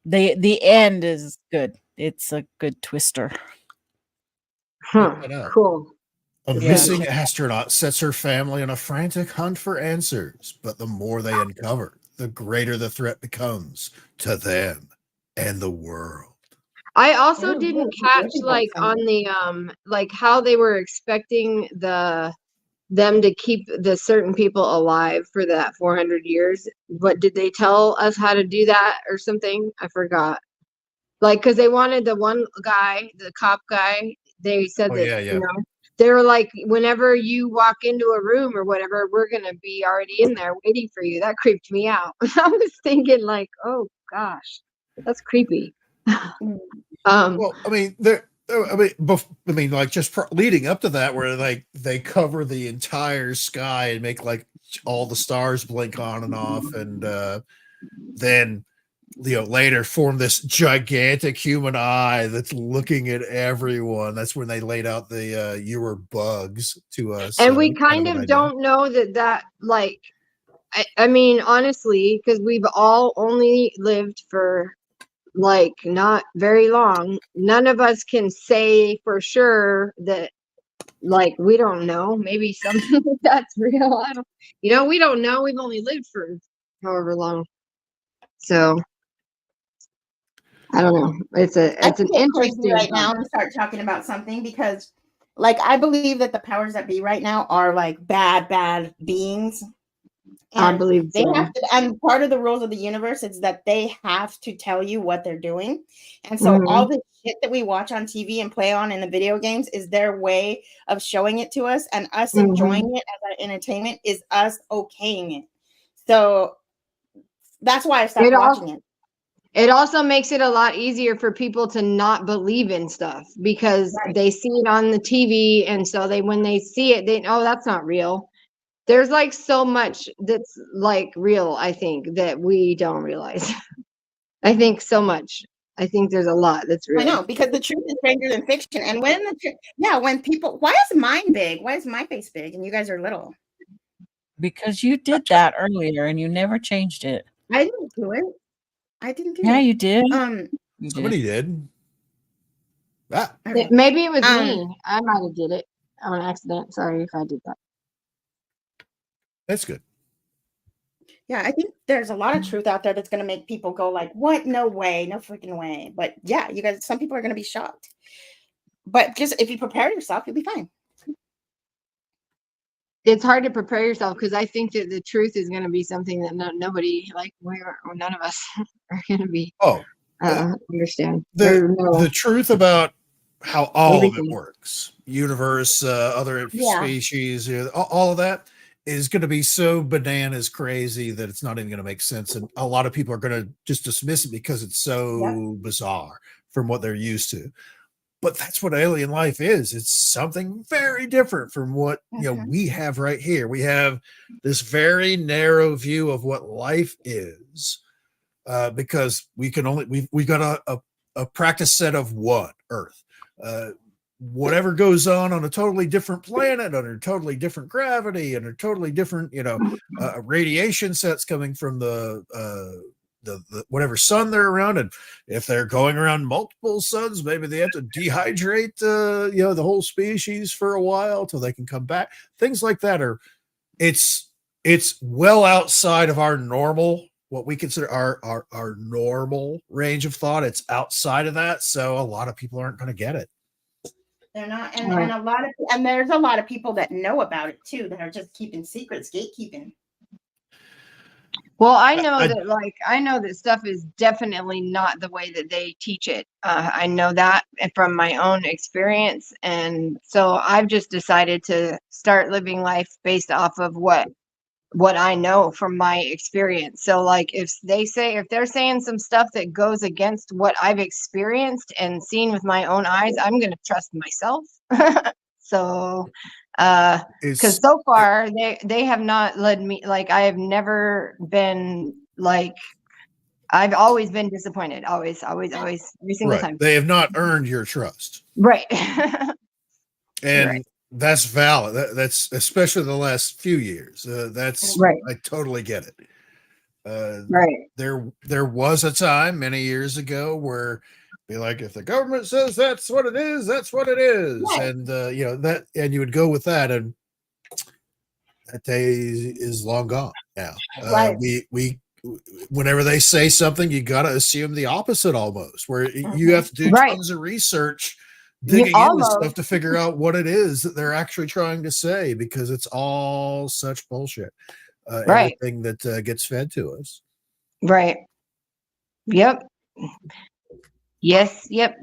the end is good. It's a good twister. Huh. Check that out. Cool. A Yeah, missing check- astronaut sets her family on a frantic hunt for answers, but the more they uncover, the greater the threat becomes to them and the world. I also Ooh, didn't really catch good like sound. on the like how they were expecting them to keep the certain people alive for that 400 years. But did they tell us how to do that or something? I forgot. Like, because they wanted the one guy, the cop guy, they said Oh, that, yeah. they were like, whenever you walk into a room or whatever, we're going to be already in there waiting for you. That creeped me out. I was thinking like, oh gosh, that's creepy. Well, I mean, like just leading up to that, where like they cover the entire sky and make like all the stars blink on and off, and then later form this gigantic human eye that's looking at everyone. That's when they laid out the you were bugs to us, And we kind kind an of idea. don't know that like, I mean, honestly, because we've all only lived for like not very long. None of us can say for sure that, like, we don't know. Maybe something like that's real. We don't know. We've only lived for however long. So I don't know. It's I an think it's crazy interesting right now to start talking about something because, like, I believe that the powers that be right now are like bad beings. I And believe they so. have to, and part of the rules of the universe is that they have to tell you what they're doing. And so all the shit that we watch on TV and play on in the video games is their way of showing it to us, and us enjoying it as our entertainment is us okaying it. So that's why I stopped watching it. It also makes it a lot easier for people to not believe in stuff because they see it on the TV, and so when they see it, that's not real. There's like so much that's like real, I think, that we don't realize. I think so much. I think there's a lot that's real. I know, because the truth is stranger than fiction. And when people, why is mine big? Why is my face big and you guys are little? because you did that earlier and you never changed it. I didn't do it. I didn't do it. Yeah, you did. You Somebody did. Ah. Okay. Maybe it was me. I might have did it on accident. Sorry if I did that. That's good. Yeah, I think there's a lot of truth out there that's going to make people go like, what? No way. No freaking way. But yeah, you guys, some people are going to be shocked. But just if you prepare yourself, you'll be fine. It's hard to prepare yourself because I think that the truth is going to be something that nobody, like none of us are going to be understand. The truth about how all of it Everything. works, universe, other species, all of that is going to be so bananas crazy that it's not even going to make sense. And a lot of people are going to just dismiss it because it's so bizarre from what they're used to. but that's what alien life is. It's something very different from what we have right here. We have this very narrow view of what life is, because we can only we got a practice set of what Earth. Whatever goes on a totally different planet, under totally different gravity, under totally different radiation sets coming from the whatever sun they're around, and if they're going around multiple suns, maybe they have to dehydrate the whole species for a while till they can come back. Things like that it's well outside of our normal, what we consider our normal range of thought. It's outside of that, so a lot of people aren't going to get it. They're not, and there's a lot of people that know about it too, that are just keeping secrets, gatekeeping. Well, I know that stuff is definitely not the way that they teach it. I know that from my own experience. And so I've just decided to start living life based off of what I know from my experience. So like if they're saying some stuff that goes against what I've experienced and seen with my own eyes, I'm going to trust myself. So because so far they have not led me, like I have never been like, I've always been disappointed, always every single time. They have not earned your trust, right? And right. That's valid. That's especially the last few years. That's right. I totally get it. Right. There was a time many years ago where be like, if the government says that's what it is, that's what it is. Right. And that, and you would go with that, and that day is long gone now. Right. We whenever they say something, you got to assume the opposite almost, where you have to do tons of research digging into stuff to figure out what it is that they're actually trying to say, because it's all such bullshit. Everything that gets fed to us. Right. Yep. Yes. Yep.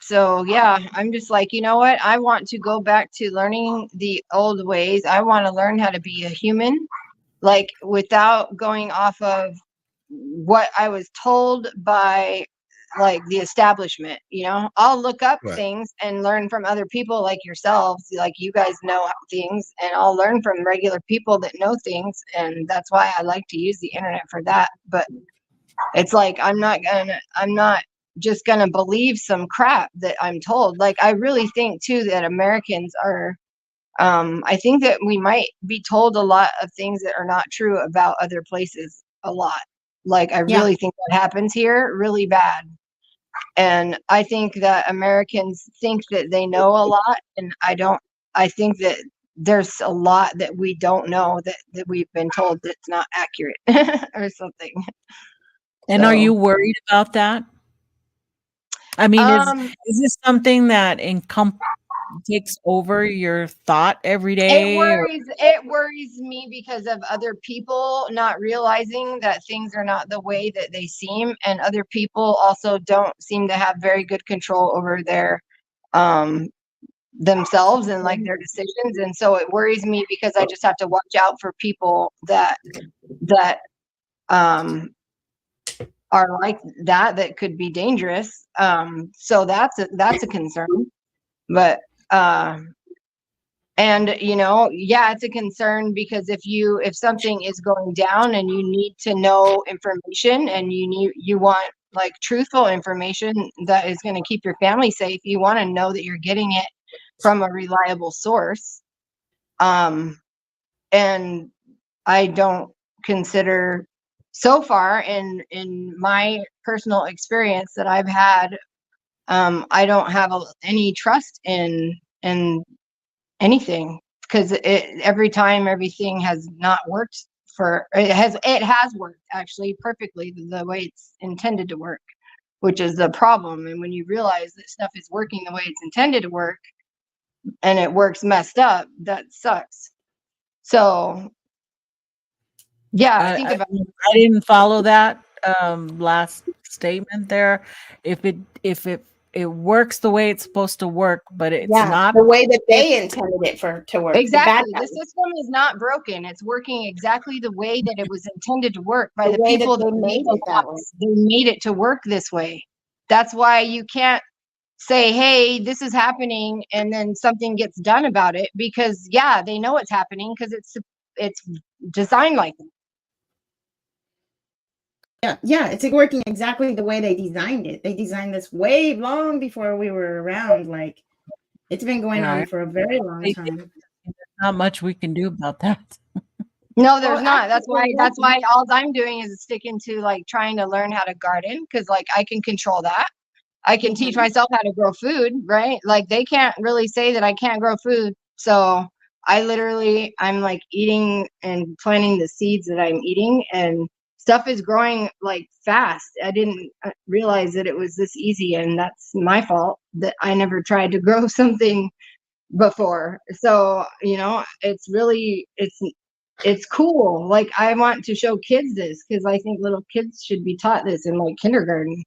So yeah, I'm just like, you know what? I want to go back to learning the old ways. I want to learn how to be a human, like without going off of what I was told by like the establishment. I'll look up things and learn from other people like yourselves, like you guys know things, and I'll learn from regular people that know things, and that's why I like to use the internet for that. But it's like I'm not just gonna believe some crap that I'm told. Like I really think too that Americans are I think that we might be told a lot of things that are not true about other places a lot. Like I really think that happens here really bad. And I think that Americans think that they know a lot, and I think that there's a lot that we don't know that we've been told that's not accurate or something. And are you worried about that? I mean, is this something that takes over your thought every day? It worries me because of other people not realizing that things are not the way that they seem, and other people also don't seem to have very good control over their themselves and like their decisions. And so it worries me because I just have to watch out for people that are like that could be dangerous. So that's a concern. But and it's a concern because if something is going down and you need to know information, and you want like truthful information that is going to keep your family safe, you want to know that you're getting it from a reliable source. And I don't consider, so far in my personal experience that I've had, I don't have any trust in anything, because every time everything has not worked it has worked actually perfectly the way it's intended to work, which is the problem. And when you realize that stuff is working the way it's intended to work and it works messed up, that sucks. So yeah, I didn't follow that last statement there. If it works the way it's supposed to work, but it's not the way that they intended it to work. Exactly. The system is not broken. It's working exactly the way that it was intended to work by the people that made it that way. They made it to work this way. That's why you can't say, hey, this is happening, and then something gets done about it, because yeah, they know it's happening because it's designed like that. Yeah, it's working exactly the way they designed it. They designed this way long before we were around. Like, it's been going on for a very long time. There's not much we can do about that. No, there's not. Actually, That's why all I'm doing is sticking to like trying to learn how to garden, because like I can control that. I can teach myself how to grow food, right? Like they can't really say that I can't grow food. So I'm like eating and planting the seeds that I'm eating, and stuff is growing like fast. I didn't realize that it was this easy, and that's my fault that I never tried to grow something before. So, it's cool. Like I want to show kids this, because I think little kids should be taught this in like kindergarten.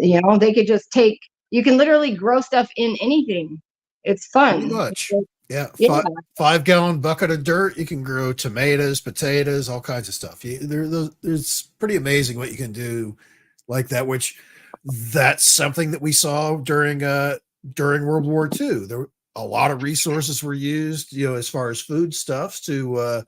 They could just you can literally grow stuff in anything. It's fun. Pretty much. Yeah. Yeah. 5-gallon bucket of dirt. You can grow tomatoes, potatoes, all kinds of stuff. It's pretty amazing what you can do like that, which that's something that we saw during World War II. There were a lot of resources were used, as far as foodstuffs to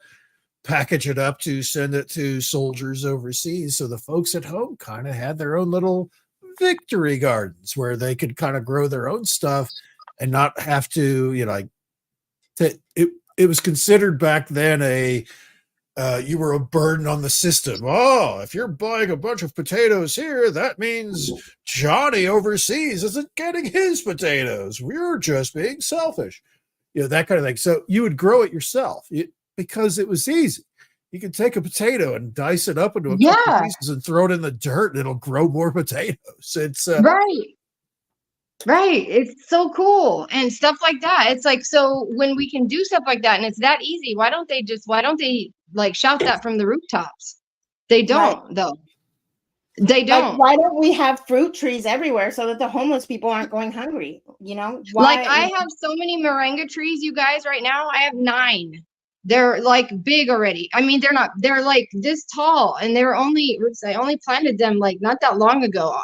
package it up to send it to soldiers overseas. So the folks at home kind of had their own little victory gardens where they could kind of grow their own stuff and not have to, it was considered back then you were a burden on the system. Oh, if you're buying a bunch of potatoes here, that means Johnny overseas isn't getting his potatoes. We're just being selfish, that kind of thing. So you would grow it yourself because it was easy. You can take a potato and dice it up into a couple pieces and throw it in the dirt, and it'll grow more potatoes. It's right. It's so cool and stuff like that. It's like, so when we can do stuff like that and it's that easy, why don't they like shout that from the rooftops? They don't, though. They don't. Like, why don't we have fruit trees everywhere so that the homeless people aren't going hungry? Why? Like I have so many moringa trees, you guys, right now. I have 9. They're like big already. I mean, they're like this tall, and I only planted them like not that long ago.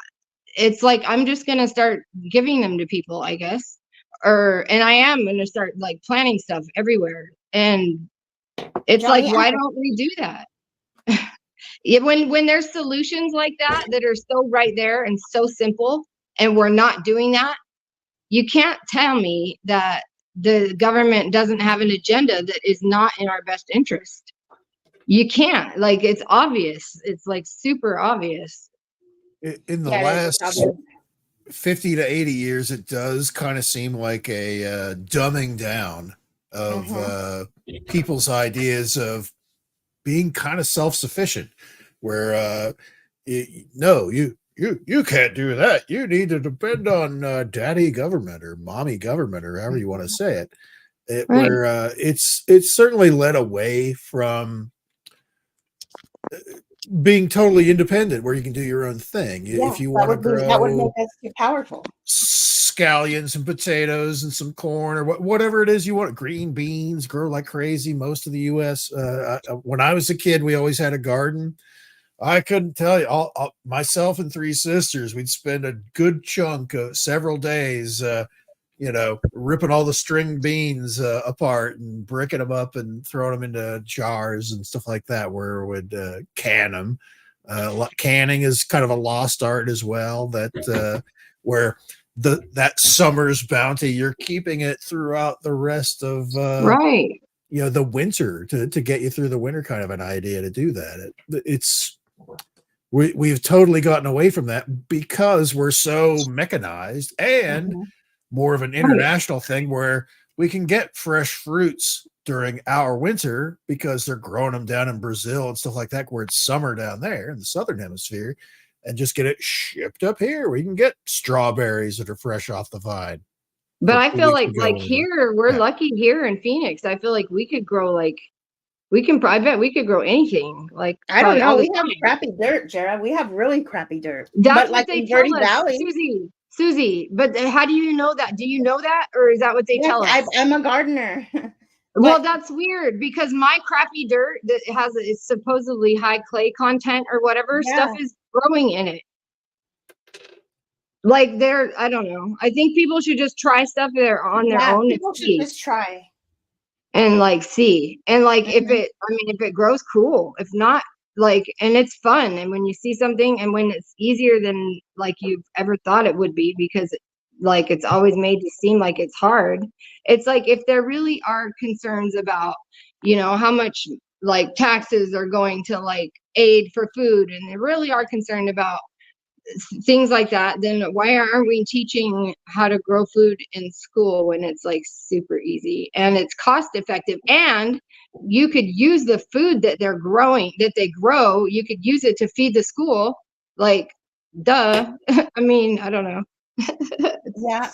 It's like, I'm just going to start giving them to people, I guess. And I am going to start like planting stuff everywhere. And it's Johnny, like, why don't we do that? When there's solutions like that are so right there and so simple, and we're not doing that, you can't tell me that the government doesn't have an agenda that is not in our best interest. You can't. Like, it's obvious. It's like super obvious. In the last 50 to 80 years, it does kind of seem like a dumbing down of people's ideas of being kind of self-sufficient, where you can't do that. You need to depend on daddy government or mommy government, or however you want to say it. Where it's certainly led away from being totally independent, where you can do your own thing. If you want to grow, that would make us too powerful. Scallions and potatoes and some corn or whatever it is you want. Green beans grow like crazy. Most of the U.S. When I was a kid, we always had a garden. I couldn't tell you. Myself and 3 sisters, we'd spend a good chunk of several days, ripping all the string beans apart and bricking them up and throwing them into jars and stuff like that, where we would can them. Canning is kind of a lost art as well, that where that summer's bounty, you're keeping it throughout the rest of the winter to get you through the winter, kind of an idea to do that. We've totally gotten away from that because we're so mechanized and more of an international thing, where we can get fresh fruits during our winter because they're growing them down in Brazil and stuff like that, where it's summer down there in the southern hemisphere, and just get it shipped up here. We can get strawberries that are fresh off the vine. But I feel like here, we're lucky here in Phoenix. I feel like we could grow I bet we could grow anything. Like, I don't know. We have crappy dirt, Jara. We have really crappy dirt. That's what they tell us, Susie. But how do you know that? Do you know that, or is that what they tell us? I'm a gardener. Well, that's weird, because my crappy dirt that is supposedly high clay content or whatever stuff is growing in it. like I don't know. I think people should just try stuff that are on their own and People should see. just try. And like see. And like if Mhm. it grows, cool. If not, like, and it's fun. And when you see something and when it's easier than like you've ever thought it would be, because like it's always made to seem like it's hard. It's like if there really are concerns about, you know, how much like taxes are going to like aid for food, and they really are concerned about things like that, then why aren't we teaching how to grow food in school when it's like super easy and it's cost effective, and you could use the food that they grow, you could use it to feed the school, like, duh. I mean, I don't know. Yeah.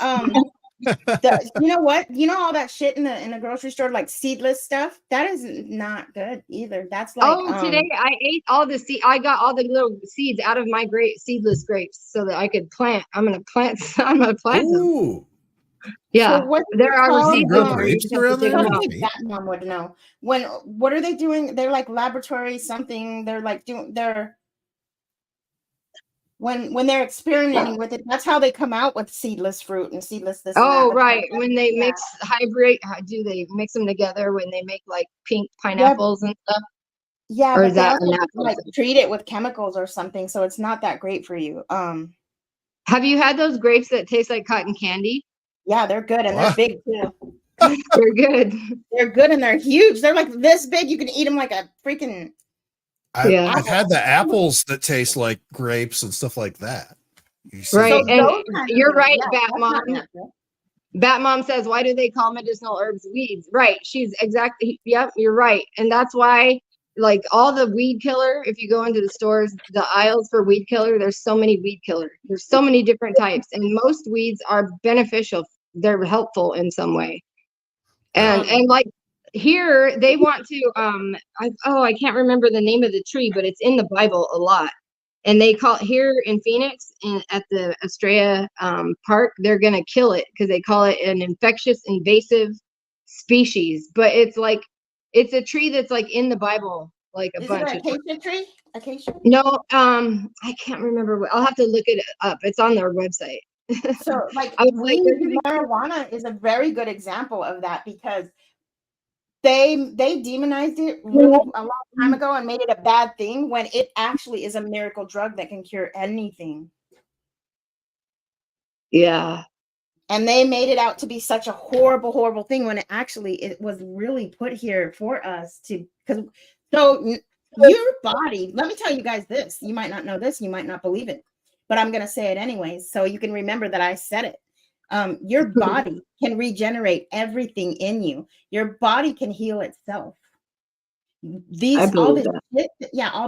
You know what? You know all that shit in the grocery store, like seedless stuff. That is not good either. That's like Today I ate all the I got all the little seeds out of my seedless grapes so that I could plant. I'm gonna plant them. Ooh. Yeah, so what there are called, seeds grow in there. You grapes just have to around dig there? them That's out. neat. that mom would know. What are they doing? They're like laboratory something. They're like when they're experimenting with it, that's how they come out with seedless fruit and seedless this and that. Oh, But right. When they yeah. mix hybrid, do they mix them together when they make like pink pineapples and stuff? Yeah, Or but is they that also a natural like thing? treat it with chemicals or something, so it's not that great for you. Have you had those grapes that taste like cotton candy? Yeah, they're good and they're What? big too. They're good. They're good and they're huge. They're like this big. You can eat them like a freaking Yeah. I've had the apples that taste like grapes and stuff like that. You see, Right. So And those kinds of you're things, right, yeah, Bat that's Mom. not natural. Bat Mom says, why do they call medicinal herbs weeds? Right. She's exactly, yep, you're right. And that's why, like, all the weed killer, if you go into the stores, the aisles for weed killer, there's so many weed killer. There's so many different types, and most weeds are beneficial. They're helpful in some way. And like here, they want to, I can't remember the name of the tree, but it's in the Bible a lot. And they call it here in Phoenix at the Estrella Park, they're going to kill it because they call it an infectious invasive species. But it's like, it's a tree that's like in the Bible, like a Is it bunch an of times. acacia tree? Acacia? No, I can't remember what, I'll have to look it up. It's on their website. So like I was like, they're gonna marijuana is a very good example of that, because they demonized it really a long time ago and made it a bad thing when it actually is a miracle drug that can cure anything. Yeah. And they made it out to be such a horrible, horrible thing when it was really put here for us to, because your body, let me tell you guys this, you might not know this, you might not believe it, but I'm going to say it anyways, so you can remember that I said it. Your body can regenerate everything in you. Your body can heal itself. All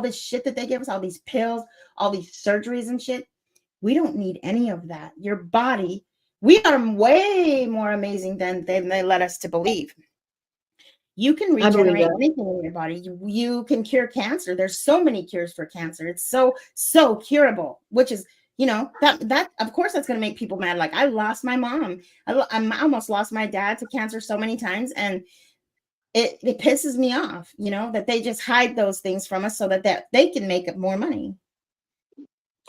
this shit that they give us, all these pills, all these surgeries and shit, we don't need any of that. Your body, we are way more amazing than they let us to believe. You can regenerate anything in your body. You can cure cancer. There's so many cures for cancer. It's so curable, which is, that of course that's going to make people mad. Like I lost my mom. I almost lost my dad to cancer so many times. And it pisses me off, that they just hide those things from us so that they can make up more money.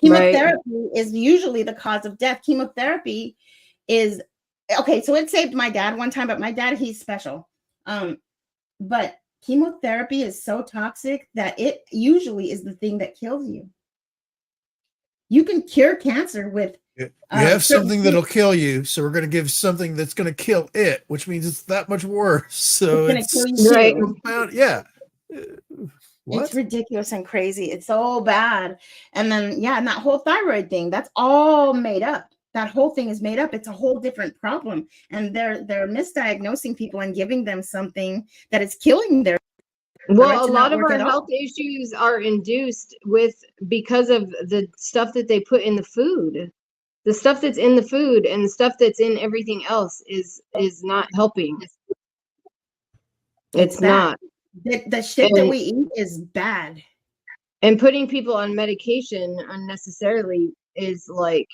Chemotherapy is usually the cause of death. Chemotherapy is okay. So it saved my dad one time, but my dad, he's special. But chemotherapy is so toxic that it usually is the thing that kills you. You can cure cancer with you have something that'll kill you, so we're going to give something that's going to kill it, which means it's that much worse. So it's right. Yeah. What? It's ridiculous and crazy. It's so bad. And then, and that whole thyroid thing, that's all made up. That whole thing is made up. It's a whole different problem. And they're misdiagnosing people and giving them something that is killing their. Well, a lot of our health issues are induced because of the stuff that they put in the food. The stuff that's in the food and the stuff that's in everything else is not helping. It's not. The shit that we eat is bad. And putting people on medication unnecessarily is like,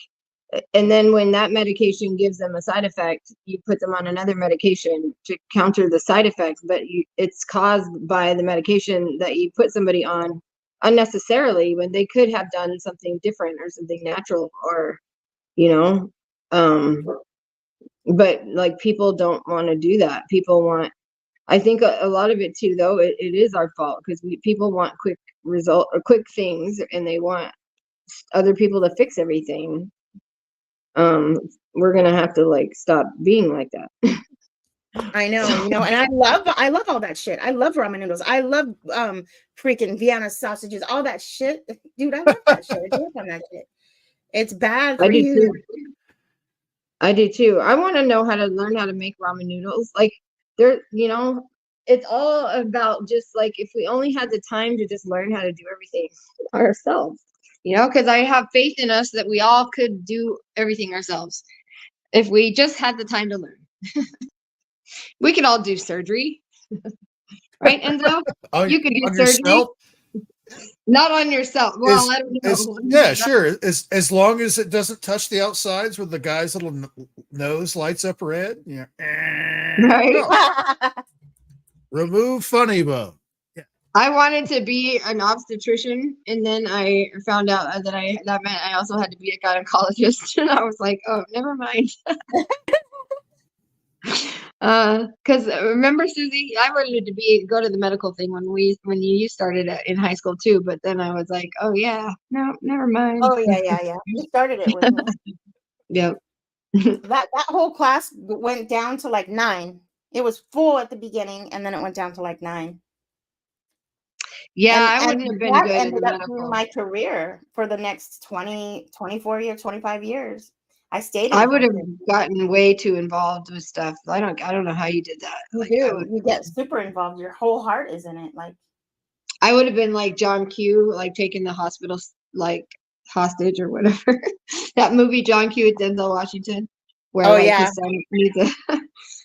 and then when that medication gives them a side effect, you put them on another medication to counter the side effects, but it's caused by the medication that you put somebody on unnecessarily when they could have done something different or something natural or you know. But like people don't want to do that. People want, I think a lot of it too, though, it is our fault because people want quick result or quick things, and they want other people to fix everything. We're gonna have to like stop being like that. I know, and I love all that shit. I love ramen noodles. I love freaking Vienna sausages, all that shit. Dude, I love that shit. I do on that shit. It's bad for you. Too. I do too. I want to know how to learn how to make ramen noodles. Like there, it's all about just like if we only had the time to just learn how to do everything ourselves, because I have faith in us that we all could do everything ourselves if we just had the time to learn. We could all do surgery, right, Enzo? You could do surgery. Yourself? Not on yourself. Well, I don't know. Yeah, sure. As long as it doesn't touch the outsides where the guy's little nose lights up red. Yeah. Right. No. Remove funny bone. Yeah. I wanted to be an obstetrician, and then I found out that meant I also had to be a gynecologist, and I was like, oh, never mind. Because remember, Susie, I wanted to go to the medical thing when you started in high school too, but then I was like, oh yeah, no, never mind. Oh yeah. You started it with me. Yep. that whole class went down to like 9. It was full at the beginning, and then it went down to like 9. Yeah, I wouldn't have been good in ended up medical. being my career for the next 20, 24 years, 25 years. I stayed. I would have gotten way too involved with stuff. I don't know how you did that. You get super involved. Your whole heart is in it. Like I would have been like John Q, like taking the hospital like hostage or whatever. That movie John Q with Denzel Washington, where his son needs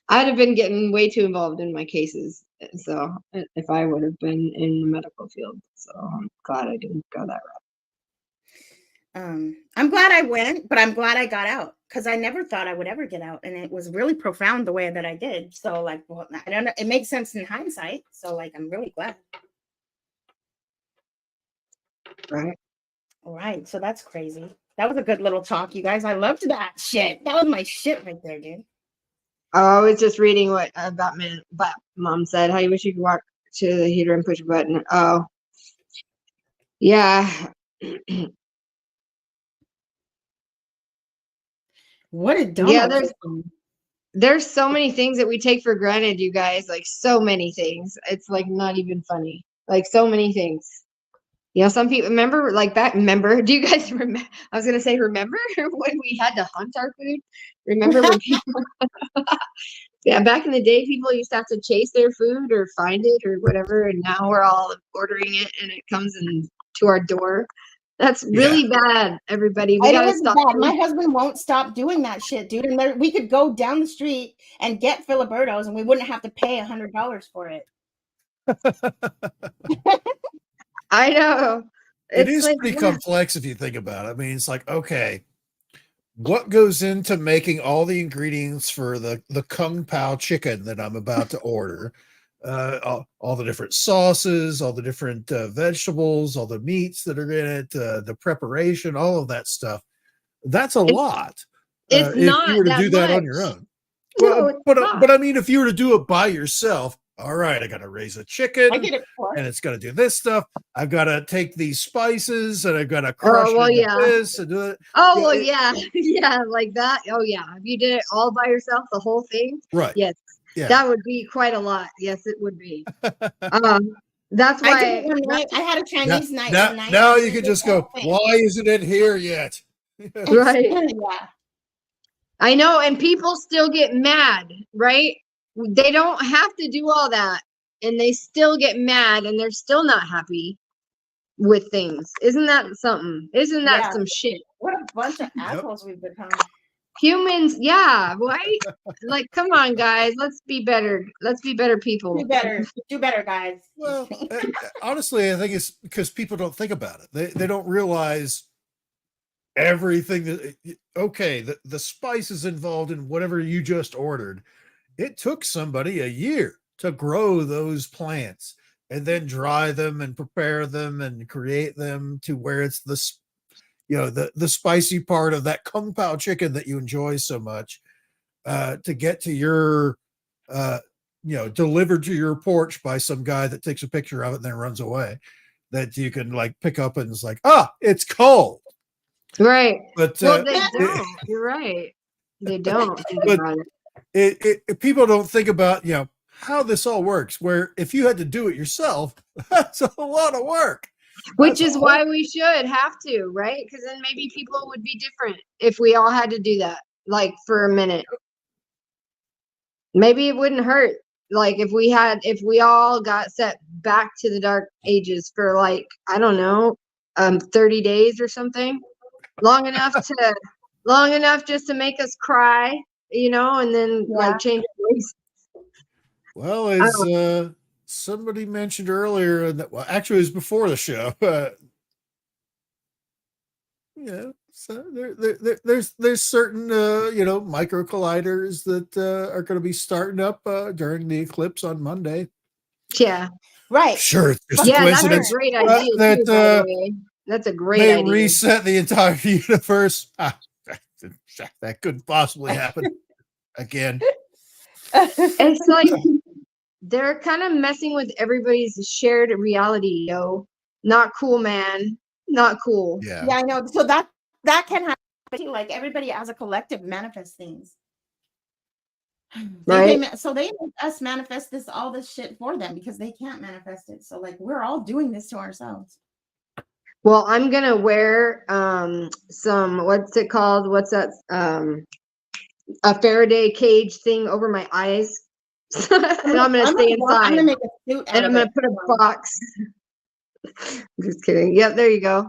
I'd have been getting way too involved in my cases. So if I would have been in the medical field, so I'm glad I didn't go that route. I'm glad I went, but I'm glad I got out because I never thought I would ever get out, and it was really profound the way that I did. So like, well, I don't know, it makes sense in hindsight. So like, I'm really glad. Right. All right. So that's crazy. That was a good little talk, you guys. I loved that shit. That was my shit right there, dude. I was just reading what Mom said. How you wish you could walk to the heater and push a button. Oh, yeah. What a dumb. Yeah, there's so many things that we take for granted, you guys. Like so many things. It's like not even funny. Like so many things. Some people remember do you guys remember? I was gonna say, remember when we had to hunt our food? Remember when people yeah, back in the day, people used to have to chase their food or find it or whatever, and now we're all ordering it and it comes to our door. That's really bad, everybody. We gotta stop. My husband won't stop doing that shit, dude. And we could go down the street and get Filiberto's, and we wouldn't have to pay $100 for it. I know. It is like, pretty complex if you think about it. I mean, it's like, okay, what goes into making all the ingredients for the Kung Pao chicken that I'm about to order? All the different sauces, all the different vegetables, all the meats that are in it, the preparation, all of that stuff. That's a lot. It's not if you were to do that on your own. Well, but I mean, if you were to do it by yourself, all right, I got to raise a chicken, and it's got to do this stuff. I've got to take these spices, and I've got to crush this and do it. Oh, well, yeah, like that. Oh, yeah. If you did it all by yourself, the whole thing, right? Yes, yeah. That would be quite a lot. Yes, it would be. That's why I had a Chinese night. Now you can just go. Why isn't it here yet? Right. Yeah. I know, and people still get mad, right? They don't have to do all that, and they still get mad, and they're still not happy with things. Isn't that something? Isn't that some shit? What a bunch of assholes we've become. Humans, yeah, right? Like, come on, guys. Let's be better. Let's be better people. Do better, guys. Well, honestly, I think it's because people don't think about it. They don't realize everything that, the spices involved in whatever you just ordered. It took somebody a year to grow those plants and then dry them and prepare them and create them to where it's the spicy part of that kung pao chicken that you enjoy so much, to get to your, delivered to your porch by some guy that takes a picture of it and then runs away, that you can like pick up and it's like, it's cold. Right. But Well, they don't. You're right. They don't think about it. People don't think about, how this all works, where if you had to do it yourself, that's a lot of work. Which is why we should have to, right? Because then maybe people would be different if we all had to do that, like for a minute. Maybe it wouldn't hurt. Like if we all got set back to the dark ages for like, I don't know, 30 days or something, long enough just to make us cry, and then like change ways. Well, as somebody mentioned earlier, actually it was before the show, so there's certain micro colliders that are going to be starting up during the eclipse on Monday. Yeah, right. Sure, it's just yeah, a coincidence. that's a great idea too, by the way. That's a great they idea. reset the entire universe. That couldn't possibly happen again. It's like they're kind of messing with everybody's shared reality, Not cool, man. Not cool. Yeah, I know. So that can happen too. Like everybody as a collective manifests things. Right. So they make us manifest all this shit for them because they can't manifest it. So like we're all doing this to ourselves. Well, I'm gonna wear some, what's it called? What's that? A Faraday cage thing over my eyes. And I'm gonna stay inside. I'm gonna make a suit and I'm gonna put a box. I'm just kidding. Yep, there you go.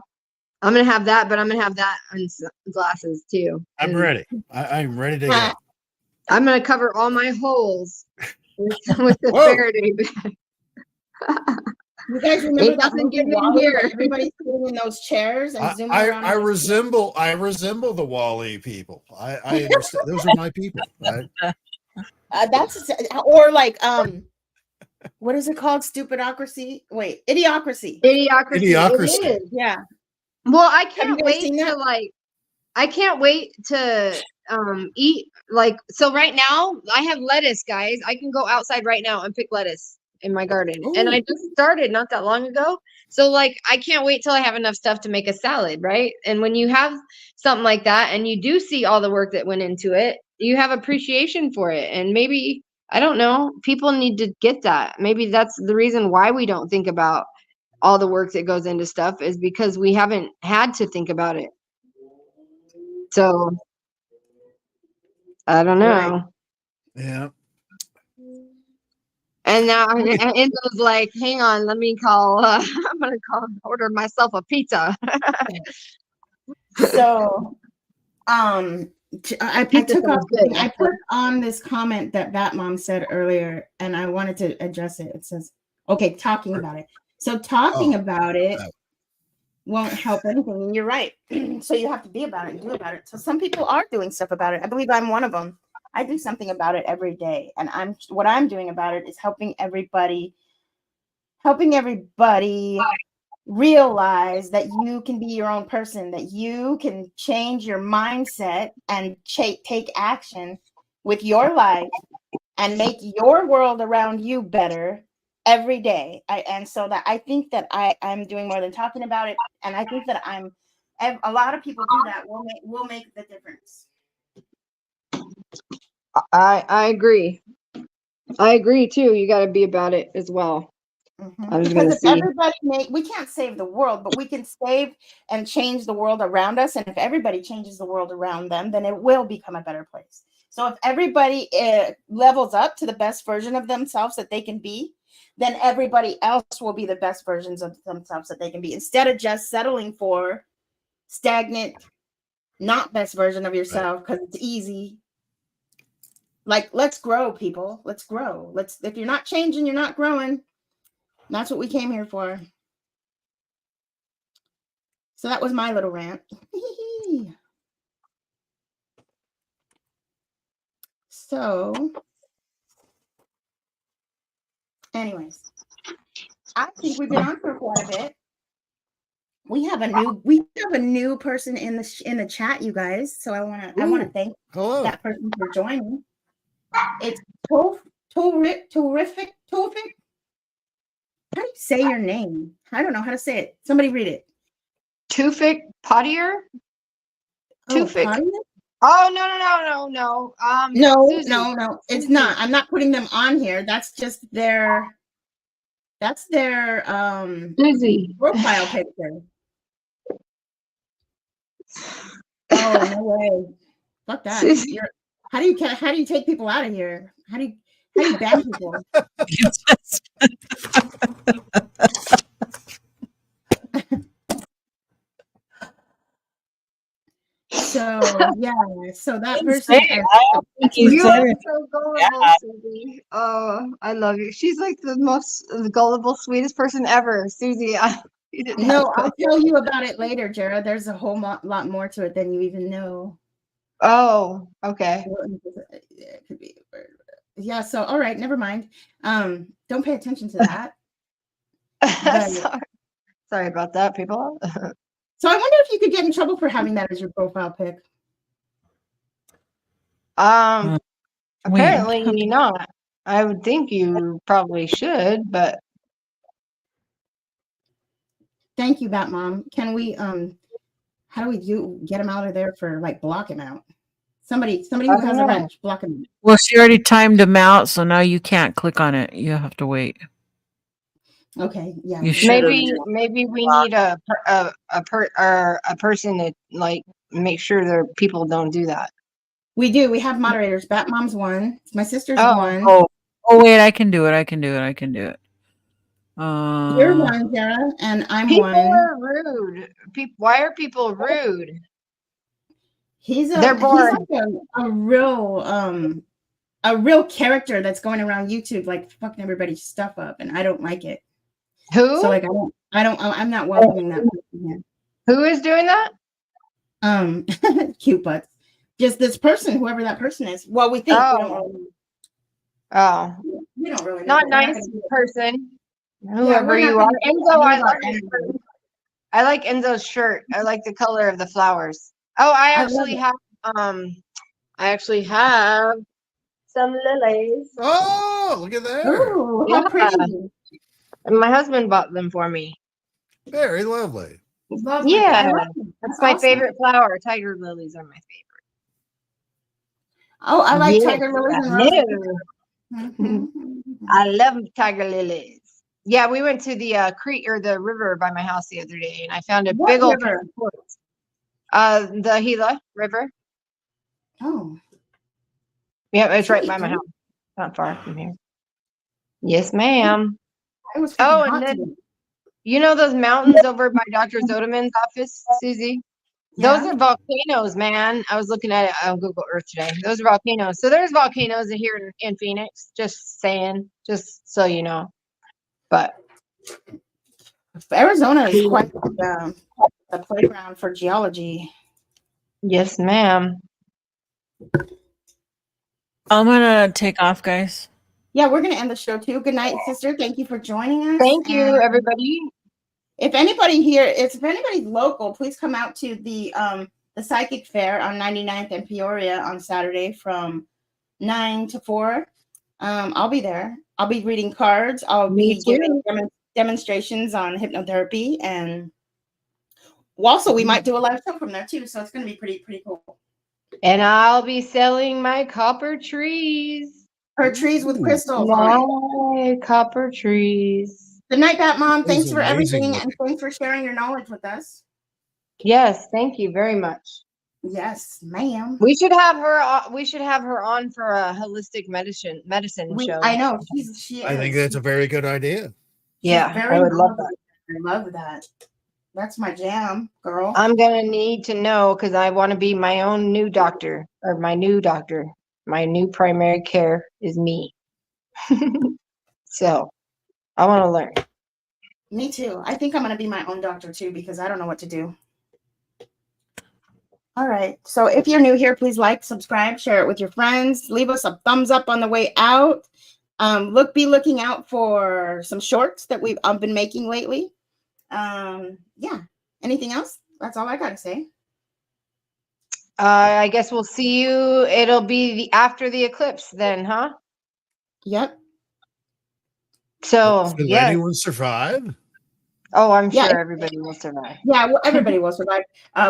I'm gonna have that, but I'm gonna have that on glasses too. I'm ready. I'm ready to go. I'm gonna cover all my holes with the Faraday bag. You guys remember that movie Wall-E? Everybody's sitting in those chairs and zooming around. I resemble the Wall-E people. I understand. Those are my people. Right? That's or like what is it called? Stupidocracy? Wait, Idiocracy. Idiocracy. It is. Yeah. Well, I can't wait to eat so right now I have lettuce, guys. I can go outside right now and pick lettuce in my garden. Ooh. And I just started not that long ago. So I can't wait till I have enough stuff to make a salad, right? And when you have something like that and you do see all the work that went into it, you have appreciation for it. And maybe, I don't know, people need to get that. Maybe that's the reason why we don't think about all the work that goes into stuff, is because we haven't had to think about it. So I don't know. Right. Yeah. And now Enzo's like, hang on, let me call. I'm gonna order myself a pizza. So, I put on this comment that Bat Mom said earlier, and I wanted to address it. It says, "Okay, talking about it." So talking about it won't help anything. And you're right. So you have to be about it and do about it. So some people are doing stuff about it. I believe I'm one of them. I do something about it every day. And what I'm doing about it is helping everybody realize that you can be your own person, that you can change your mindset and take action with your life and make your world around you better every day. I think that I'm doing more than talking about it. And I think that a lot of people do that. Will make the difference. I agree. I agree too. You got to be about it as well. Mm-hmm. Because if everybody we can't save the world, but we can save and change the world around us. And if everybody changes the world around them, then it will become a better place. So if everybody levels up to the best version of themselves that they can be, then everybody else will be the best versions of themselves that they can be, instead of just settling for stagnant, not best version of yourself because it's easy. Let's grow, people. Let's grow. If you're not changing, you're not growing. That's what we came here for. So that was my little rant. So, anyways, I think we've been on for quite a bit. We have a new person in the chat, you guys. So I want to thank Hello. that person for joining. It's terrific. How do you say your name? I don't know how to say it. Somebody read it. Tufik Potier? Tufik. Claudia? Oh, no. Susie. No. It's not. I'm not putting them on here. That's just their Susie. profile picture. Oh, no way. Fuck that. Susie. How do you take people out of here? How do you ban people? So that person. You are so gullible, Susie. Oh, I love you. She's like the most gullible, sweetest person ever, Susie. I'll tell you about it later, Jara. There's a whole lot more to it than you even know. Oh, okay. It could be. Yeah. So, all right. Never mind. Don't pay attention to that. Sorry about that, people. So I wonder if you could get in trouble for having that as your profile pic. Apparently not. I would think you probably should, but thank you, Bat Mom. Can we how do we get him out of there for like block him out? Somebody who has a wrench, block him. Well, she already timed him out, so now you can't click on it. You have to wait. Okay, yeah. Maybe we need a person to like make sure their people don't do that. We do. We have moderators. Bat Mom's one. My sister's one. Oh, wait, I can do it. You're one, Jara, and I'm people one. People are rude. Why are people rude? They're bored. He's like a real character that's going around YouTube like fucking everybody's stuff up, and I don't like it. Who? So like I'm not welcoming that person here. Who is doing that? Cute butts. Just this person, whoever that person is. Well, we think we don't really. Oh. We don't really know. Not nice person. Whoever you are. Enzo, I like Enzo's shirt. I like the color of the flowers. Oh, I actually have some lilies. Oh, look at that. Ooh, how pretty. My husband bought them for me. Very lovely. Yeah, that's my favorite flower. Tiger lilies are my favorite. Oh, I like tiger lilies and roses. I love tiger lilies. Yeah, we went to the creek or the river by my house the other day, and I found a big old river? The Gila River. Oh, yeah, it's right by my house, not far from here. Yes, ma'am. And then you know those mountains over by Dr. Zodeman's office, Susie? Yeah. Those are volcanoes, man. I was looking at it on Google Earth today. Those are volcanoes. So there's volcanoes here in Phoenix. Just saying, just so you know. But Arizona is quite a playground for geology. Yes, ma'am. I'm gonna take off, guys. Yeah, we're gonna end the show too. Good night, sister. Thank you for joining us. Thank you, everybody. If anybody's local, please come out to the Psychic Fair on 99th and Peoria on Saturday from 9 to 4. I'll be there. I'll be reading cards. I'll be giving demonstrations on hypnotherapy, and also we might do a live show from there too. So it's going to be pretty cool. And I'll be selling my copper trees. Her trees with crystals. My copper trees. Good night, Bat Mom. Thanks for everything, and thanks for sharing your knowledge with us. Yes, thank you very much. Yes, ma'am. We should have her. We should have her on for a holistic medicine show. I know I think that's a very good idea. Yeah, I would love that. I love that. That's my jam, girl. I'm gonna need to know because I want to be my own new doctor or my new doctor. My new primary care is me. So I want to learn. Me too. I think I'm going to be my own doctor too because I don't know what to do. All right. So if you're new here, please like, subscribe, share it with your friends. Leave us a thumbs up on the way out. Be looking out for some shorts that I've been making lately. Yeah. Anything else? That's all I got to say. I guess we'll see you. It'll be after the eclipse then, huh? Yep. So, Will yes. anyone survive? Oh, I'm Yeah. sure everybody will survive. Yeah, well, everybody will survive.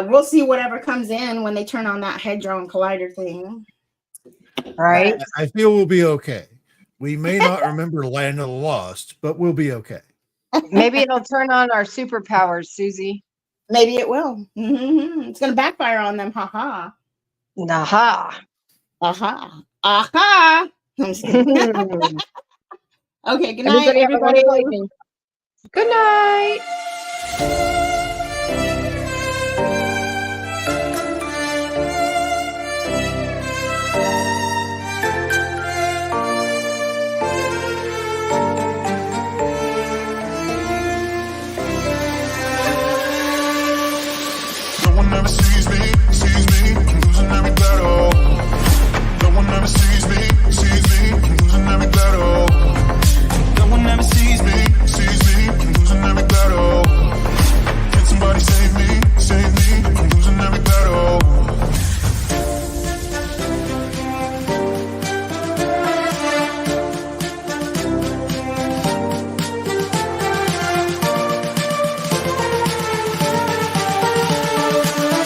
We'll see whatever comes in when they turn on that Hadron Collider thing. Right? I feel we'll be okay. We may not remember Land of the Lost, but we'll be okay. Maybe it'll turn on our superpowers, Susie. Maybe it will. It's going to backfire on them. Ha ha. Aha. Aha. Aha. I'm just kidding. Okay, good night, Everybody have a everybody. wonderful evening. Good night.